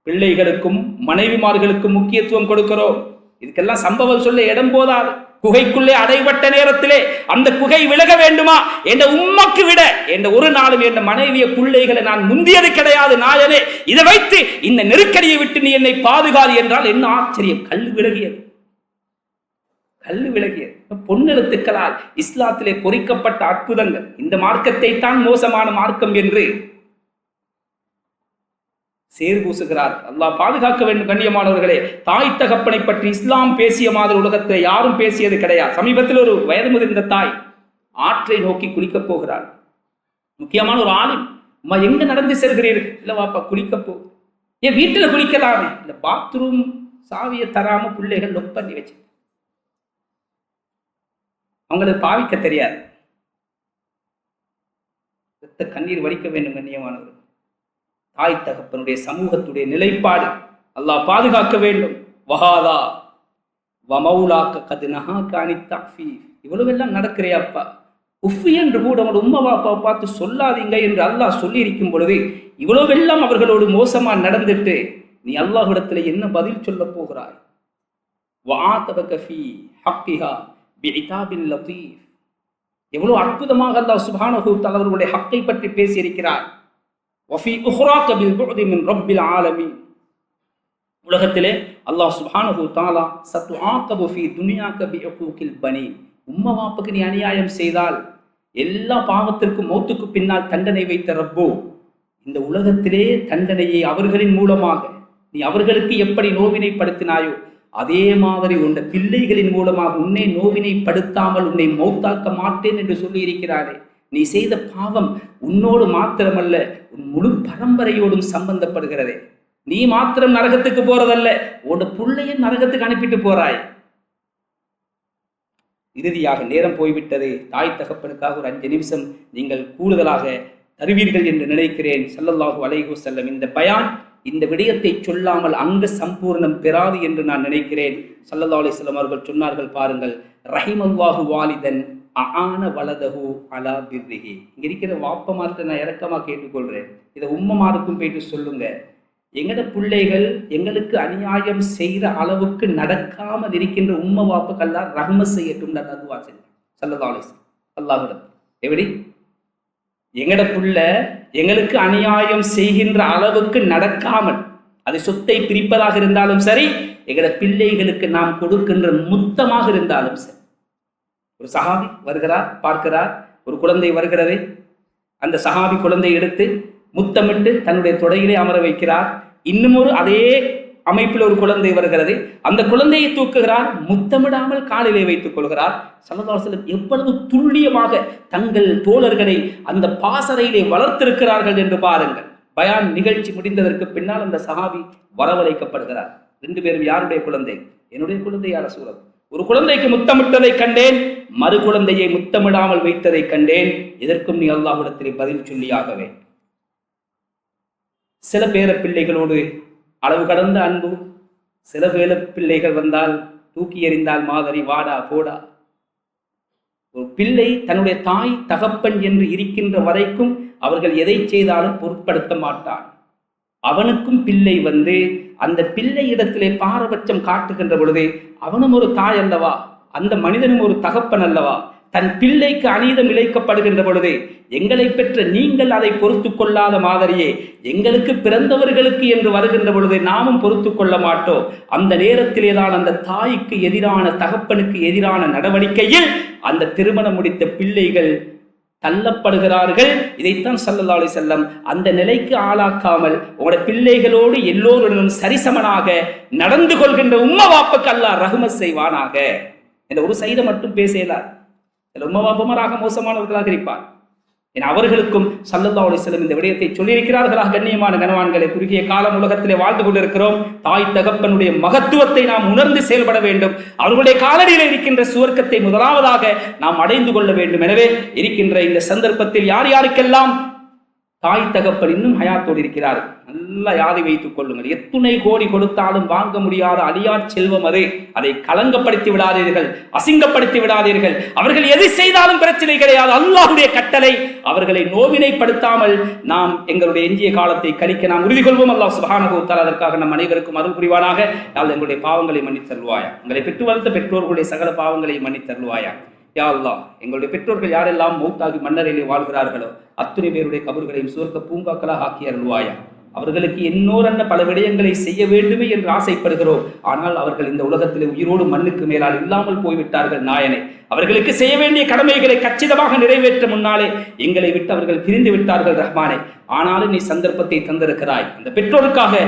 பிள்ளைகளுக்கும் மனைவிமார்களுக்கும் முக்கியத்துவம் கொடுக்கிறோம். இதுக்கெல்லாம் சம்பவம் சொல்ல இடம் போதாது. குகைக்குள்ளே அடைபட்ட நேரத்திலே அந்த குகை விலக வேண்டுமா என்ற உம்மக்கு விட என்ற ஒரு நாளும் என்ற மனைவிய பிள்ளைகளை நான் முந்தியது கிடையாது நாயனே, இதை வைத்து இந்த நெருக்கடியை விட்டு நீ என்னை பாதுகாது என்றால் என்ன ஆச்சரியம். கல்லு விலகியது, கல்லு விலகியது. பொன்னெழுத்துக்களால் இஸ்லாத்திலே பொறிக்கப்பட்ட அற்புதங்கள். இந்த மார்க்கத்தை தான் மோசமான மார்க்கம் என்று சேர்பூசுகிறார். அல்லாஹ் பாதுகாக்க வேண்டும். கண்ணியமானவர்களே, தாய் தகப்பனை பற்றி இஸ்லாம் பேசிய மாதிரி உலகத்தில் யாரும் பேசியது கிடையாது. சமீபத்தில் ஒரு வயது முதிர்ந்த தாய் ஆற்றை நோக்கி குளிக்கப் போகிறார். முக்கியமான ஒரு ஆளும், அம்மா எங்க நடந்து செல்கிறீர்கள்? இல்ல வாப்பா குளிக்க போ. ஏன் வீட்டுல குளிக்கலாமே? இல்ல பாத்ரூம் சாவியை தராம பிள்ளைகள் லொக் பண்ணி வச்சு, அவங்களுக்கு பாவிக்க தெரியாது. கண்ணீர் வடிக்க வேண்டும். கண்ணியமானவர்கள், தாய் தகப்பனுடைய சமூகத்துடைய நிலைப்பாடு அல்லாஹ் பாதுகாக்க வேண்டும். வஹாதா வமௌலாக்க கதுனஹா கானி தஃபீஃப். இவ்வளவெல்லாம் நடக்கிறையாப்பா, உஃப் என்று கூட அவங்களோட உம்மா பாப்பா பார்த்து சொல்லாதீங்க என்று அல்லாஹ் சொல்லி இருக்கும் பொழுது இவ்வளவெல்லாம் அவர்களோடு மோசமா நடந்துட்டு நீ அல்லாஹ்விடத்தில் என்ன பதில் சொல்ல போகிறாய்? வஆதபக ஃபீ ஹக்கிஹா பிஇதாபில் லதீஃப். எவ்வளவு அற்புதமாக அல்லாஹ் சுப்ஹானஹு வ தஆலா அவர்களுடைய ஹக்கை பற்றி பேசியிருக்கிறார். வஃபி உஹ்ராக பில் புஅதி மின் ரப்பில் ஆலமீன். உலகத்திலே அல்லாஹ் சுப்ஹானஹு வ தஆலா சதுஆகபு ஃபீ துன்யாக பிஉகூகில் பனீன். உம்மா வாப்புக்கு நீ அநியாயம் செய்தால் எல்லா பாவத்திற்கும் மௌத்துக்கு பின்னால் தண்டனை வைத்த ரப்போ, இந்த உலகத்திலே தண்டனையை அவர்களின் மூலமாக நீ அவர்களுக்கு எப்படி நோவினைப்படுத்தினாயோ அதே மாதிரி உன் பிள்ளைகளின் மூலமாக உன்னை நோவினைப்படுத்தாமல் உன்னை மௌத்தாக்க மாட்டேன் என்று சொல்லி இருக்கிறாரே. நீ செய்த பாவம் உன்னோடு மாத்திரமல்ல, உன் முழு பரம்பரையோடும் சம்பந்தப்படுகிறதே. நீ மாத்திரம் நரகத்துக்கு போறதல்ல, உன் பிள்ளைய நரகத்துக்கு அனுப்பிட்டு போறாய். இறுதியாக நேரம் போய்விட்டது. தாய் தகப்பனுக்காக ஒரு 5 நிமிஷம் நீங்கள் கூடுதலாக தருவீர்கள் என்று நினைக்கிறேன். ஸல்லல்லாஹு அலைஹி வஸல்லம் இந்த பயான், இந்த விடயத்தை சொல்லாமல் அங்க சம்பூர்ணம் பெறாது என்று நான் நினைக்கிறேன். ஸல்லல்லாஹு அலைஹி வஸல்லம் அவர்கள் சொன்னார்கள், பாருங்கள், ரஹிமல்லாஹு வாலிதன் அஆன வலதஹு அலா பிர்ரிஹி. இங்க இருக்கிற வாப்பமார்ட்ட நான் இறக்கமா கேட்டுக்கொள்றேன், இதை உம்மமாருக்கும் போயிட்டு சொல்லுங்க. எங்கட பிள்ளைகள் எங்களுக்கு அநியாயம் செய்கிற அளவுக்கு நடக்காமல் இருக்கின்ற உம்ம வாப்புக்கெல்லாம் ரஹ்ம செய்யட்டும். அதுவா செஞ்சு ஸல்லல்லாஹு அலைஹி வஸல்லம் அல்லாஹ்விடம் எப்படி எங்கட புள்ள எங்களுக்கு அநியாயம் செய்கின்ற அளவுக்கு நடக்காமல், அது சொத்தை பிரிப்பதாக இருந்தாலும் சரி, எங்கட பிள்ளைகளுக்கு நாம் கொடுக்கின்ற முத்தமாக இருந்தாலும் சரி. ஒரு சஹாபி வருகிறார், பார்க்கிறார், ஒரு குழந்தை வருகிறது. அந்த சஹாபி குழந்தை எடுத்து முத்தமிட்டு தன்னுடைய தொடையிலே அமர வைக்கிறார். இன்னும் ஒரு அதே அமைப்பில் ஒரு குழந்தை வருகிறது. அந்த குழந்தையை தூக்குகிறார், முத்தமிடாமல் காலிலே வைத்துக் கொள்கிறார். ஸல்லல்லாஹு அலைஹி வஸல்லம் எவ்வளவு துல்லியமாக தங்கள் தோழர்களை அந்த பாசறையிலே வளர்த்திருக்கிறார்கள் என்று பாருங்கள். பயான் நிகழ்ச்சி முடிந்ததற்கு பின்னால் அந்த சஹாபி வரவழைக்கப்படுகிறார். 2 பேரும் யாருடைய குழந்தை? என்னுடைய குழந்தை. யார சூழல்? ஒரு குழந்தைக்கு முத்தமிட்டதை கண்டேன், மறு குழந்தையை முத்தமிடாமல் வைத்ததை கண்டேன். இதற்கும் நீ அல்லாஹ்விடத்திலே பதில் சொல்லியாகவே. சில பேர பிள்ளைகளோடு அளவு கடந்த அன்பு, சில பேர பிள்ளைகள் வந்தால் தூக்கி எறிந்தால் மாதிரி வாடா போடா. ஒரு பிள்ளை தன்னுடைய தாய் தகப்பன் என்று இருக்கின்ற வரைக்கும் அவர்கள் எதை செய்தாலும் பொருட்படுத்த மாட்டான். அவனுக்கும் பிள்ளை வந்து அந்த பிள்ளை இடத்திலே பாரபட்சம் காட்டுகின்ற பொழுது அவனும் ஒரு தாய் அல்லவா, அந்த மனிதனும் ஒரு தகப்பன் அல்லவா, தன் பிள்ளைக்கு அநீதம் இழைக்கப்படுகின்ற பொழுது எங்களை பெற்ற நீங்கள் அதை பொறுத்து கொள்ளாத மாதிரியே எங்களுக்கு பிறந்தவர்களுக்கு என்று வருகின்ற பொழுது நாமும் பொறுத்து கொள்ள மாட்டோம். அந்த நேரத்திலே தான் அந்த தாய்க்கு எதிரான, தகப்பனுக்கு எதிரான நடவடிக்கையில் அந்த திருமணம் முடித்த பிள்ளைகள் தள்ளப்படுகிறார்கள். இதைத்தான் ஸல்லல்லாஹு அலைஹி வஸல்லம் அந்த நிலைக்கு ஆளாக்காமல் உங்களோட பிள்ளைகளோடு எல்லோருடனும் சரிசமனாக நடந்து கொள்கின்ற உம்மா வாப்புக்கு அல்லாஹ் ரஹ்மத் செய்வானாக. இந்த ஒரு சைடை மட்டும் பேசலார். உம்மா வாப்பமாராக மோசமானவர்களாக இருப்பார். அவர்களுக்கும் ஸல்லல்லாஹு அலைஹி வஸல்லம் இந்த விடயத்தை சொல்லியிருக்கிறார்களாக. கண்ணியமான கனவான்களை, குறுகிய காலம் உலகத்திலே வாழ்ந்து கொண்டிருக்கிறோம். தாய் தகப்பனுடைய மகத்துவத்தை நாம் உணர்ந்து செயல்பட வேண்டும். அவர்களுடைய காலடியில் இருக்கின்ற சுவர்க்கத்தை முதலாவதாக நாம் அடைந்து கொள்ள வேண்டும். எனவே இருக்கின்ற இந்த சந்தர்ப்பத்தில் யார் யாருக்கெல்லாம் தாய் தகப்பன் இன்னும் ஹயாத்தோடு இருக்கிறார்கள், நல்லா யாதி வைத்துக் கொள்ளுங்கள். எத்துணை கோடி கொடுத்தாலும் வாங்க முடியாத அழியா செல்வம் அது. அதை களங்கப்படுத்தி விடாதீர்கள், அசிங்கப்படுத்தி விடாதீர்கள். அவர்கள் எது செய்தாலும் பிரச்சனை கிடையாது. அல்லாஹ்வுடைய கட்டளை. அவர்களை நோவினைப்படுத்தாமல் நாம் எங்களுடைய எஞ்சிய காலத்தை கழிக்க நாம் உறுதி கொள்வோம். அல்லாஹ் சுப்ஹானஹு வ தஆலா அதற்காக நம் அனைவருக்கும் அருள் புரிவானாக. யாழ் எங்களுடைய பாவங்களை மன்னித்தருள்வாயா. எங்களை பெற்று வளர்த்த பெற்றோர்களுடைய சகல பாவங்களை மன்னித்தருள்வாயா. யா அல்லாஹ், எங்களுடைய பெற்றோர்கள் யாரெல்லாம் மௌத்தாகி மன்னரிலே வாழ்கிறார்களோ அத்துணை பேருடைய கபர்களையும் சுவர்க்க பூங்காக்களாக ஆக்கி அருள்வாயா. அவர்களுக்கு இன்னொரு பல விடயங்களை செய்ய வேண்டுமே என்று ஆசைப்படுகிறோம். ஆனால் அவர்கள் இந்த உலகத்திலே உயிரோடு மண்ணுக்கு மேலால் இல்லாமல் போய்விட்டார்கள். நாயனே, அவர்களுக்கு செய்ய வேண்டிய கடமைகளை கச்சிதமாக நிறைவேற்ற முன்னாலே எங்களை விட்டு அவர்கள் பிரிந்து விட்டார்கள். ரஹ்மானே, ஆனாலும் நீ சந்தர்ப்பத்தை தந்திருக்கிறாய். அந்த பெற்றோருக்காக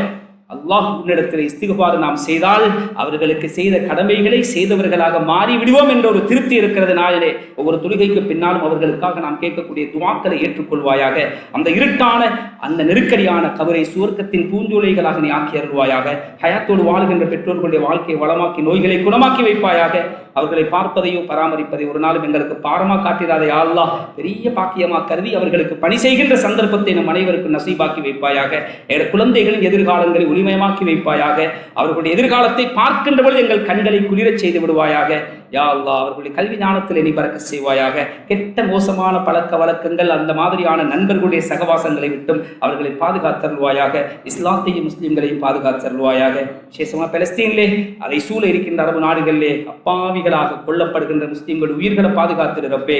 அல்லாஹ் உன்னிடத்தில் இஸ்திக்பார் நாம் செய்தால் அவர்களுக்கு செய்த கடமைகளை செய்தவர்களாக மாறி விடுவோம் என்ற ஒரு திருப்தி இருக்கிறது. நாளிலே ஒவ்வொரு தொழுகைக்கு பின்னாலும் அவர்களுக்காக நாம் கேட்கக்கூடிய துஆக்களை ஏற்றுக்கொள்வாயாக. அந்த இருட்டான, அந்த நெருக்கடியான கபரை சுவர்க்கத்தின் பூஞ்சோலைகளாக நீ ஆக்கி அருள்வாயாக. ஹயாத்தோடு வாழ்கின்ற பெற்றோர்களுடைய வாழ்க்கையை வளமாக்கி நோய்களை குணமாக்கி வைப்பாயாக. அவர்களை பார்ப்பதையும் பராமரிப்பதை ஒரு நாளும் எங்களுக்கு பாரமா காட்டிடாதே. யா அல்லாஹ், பெரிய பாக்கியமா கருதி அவர்களுக்கு பணி செய்கின்ற சந்தர்ப்பத்தை நம் அனைவருக்கும் நசீபாக்கி வைப்பாயாக. எங்கள் குழந்தைகளின் எதிர்காலங்களை ஒளிமயமாக்கி வைப்பாயாக. அவர்களுடைய எதிர்காலத்தை பார்க்கின்ற பொழுது எங்கள் கண்களை குளிரச் செய்து விடுவாயாக. யா அல்லாஹ், அவர்களுடைய கல்வி ஞானத்தில் நீ பரக்கத் செய்வாயாக. கெட்ட மோசமான பழக்க வழக்கங்கள், அந்த மாதிரியான நண்பர்களுடைய சகவாசங்களை விட்டும் அவர்களை பாதுகாத்தருள்வாயாக. இஸ்லாத்தையும் முஸ்லிம்களையும் பாதுகாத்தருள்வாயாக. விசேஷமாக பலஸ்தீனிலே அதை சூழ இருக்கின்ற அரபு நாடுகளிலே அப்பாவிகளாக கொல்லப்படுகின்ற முஸ்லிம்கள் உயிர்களை பாதுகாத்திருப்பே.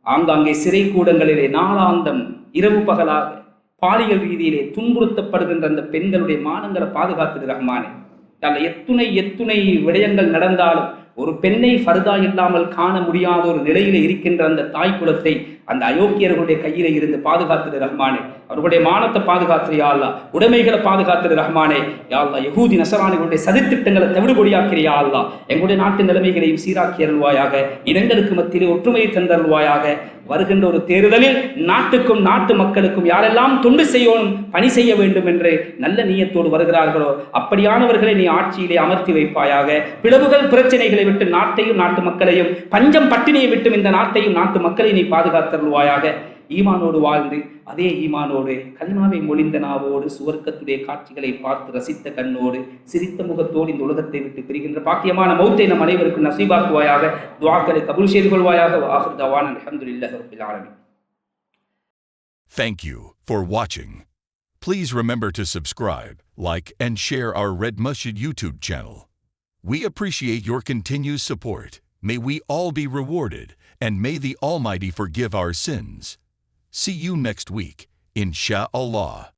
ஆங்காங்கே சிறை கூடங்களிலே நாளாந்தம் இரவு பகலாக பாலியல் ரீதியிலே துன்புறுத்தப்படுகின்ற அந்த பெண்களுடைய மானங்களை பாதுகாத்திரு ரஹ்மானே. எத்துணை விடயங்கள் நடந்தாலும் ஒரு பெண்ணை ஃபர்தா இல்லாமல் காண முடியாத ஒரு நிலையில இருக்கின்ற அந்த தாய் குலத்தை அந்த அயோக்கியர்களுடைய கையில இருந்து பாதுகாத்திரு ரஹ்மானே. அவர்களுடைய மானத்தை பாதுகாத்திரு யா அல்லாஹ். உடைமைகளை பாதுகாத்திரு ரஹ்மானே. யா அல்லாஹ், யஹூதி நஸரானிகளுடைய சதித்திட்டங்களை தவிடுபொடியாக்கிற யா அல்லாஹ். எங்களுடைய நாட்டு நிலைமைகளையும் சீராக்கி அருள்வாயாக. இனங்களுக்கு மத்தியிலே ஒற்றுமையை தந்தருள்வாயாக. வருகின்ற ஒரு தேர்தலில் நாட்டுக்கும் நாட்டு மக்களுக்கும் யாரெல்லாம் தொண்டு செய்யணும், பணி செய்ய வேண்டும் என்று நல்ல நியத்தோடு வருகிறார்களோ அப்படியானவர்களை நீ ஆட்சியிலே அமர்த்தி வைப்பாயாக. பிளவுகள் பிரச்சனைகளை விட்டு நாட்டையும் நாட்டு மக்களையும், பஞ்சம் பட்டினியை விட்டும் இந்த நாட்டையும் நாட்டு மக்களை நீ பாதுகாத்தருள்வாயாக. ஈமானோடு வாழ்ந்து அதே ஈமானோடு கலிமாவை மொழிந்த நாவோடு சுவர்க்கத்துடைய காட்சிகளை பார்த்து ரசித்த கண்ணோடு சிரித்த முகத்தோடு இந்த உலகத்தை விட்டு பிரிகின்ற பாக்கியமான மௌத்தை நம் அனைவருக்கும் நசீபாக்குவாயாக. துஆக்களை கபூல் செய்து கொள்வாயாக. ஆகிர் தவானா அல்ஹம்துலில்லாஹி ரப்பில் ஆலமீன். Thank you for watching. Please remember to subscribe, like and share our Red Masjid YouTube channel. We appreciate your continued support. May we all be rewarded, and may the Almighty forgive our sins. See you next week, Insha'Allah.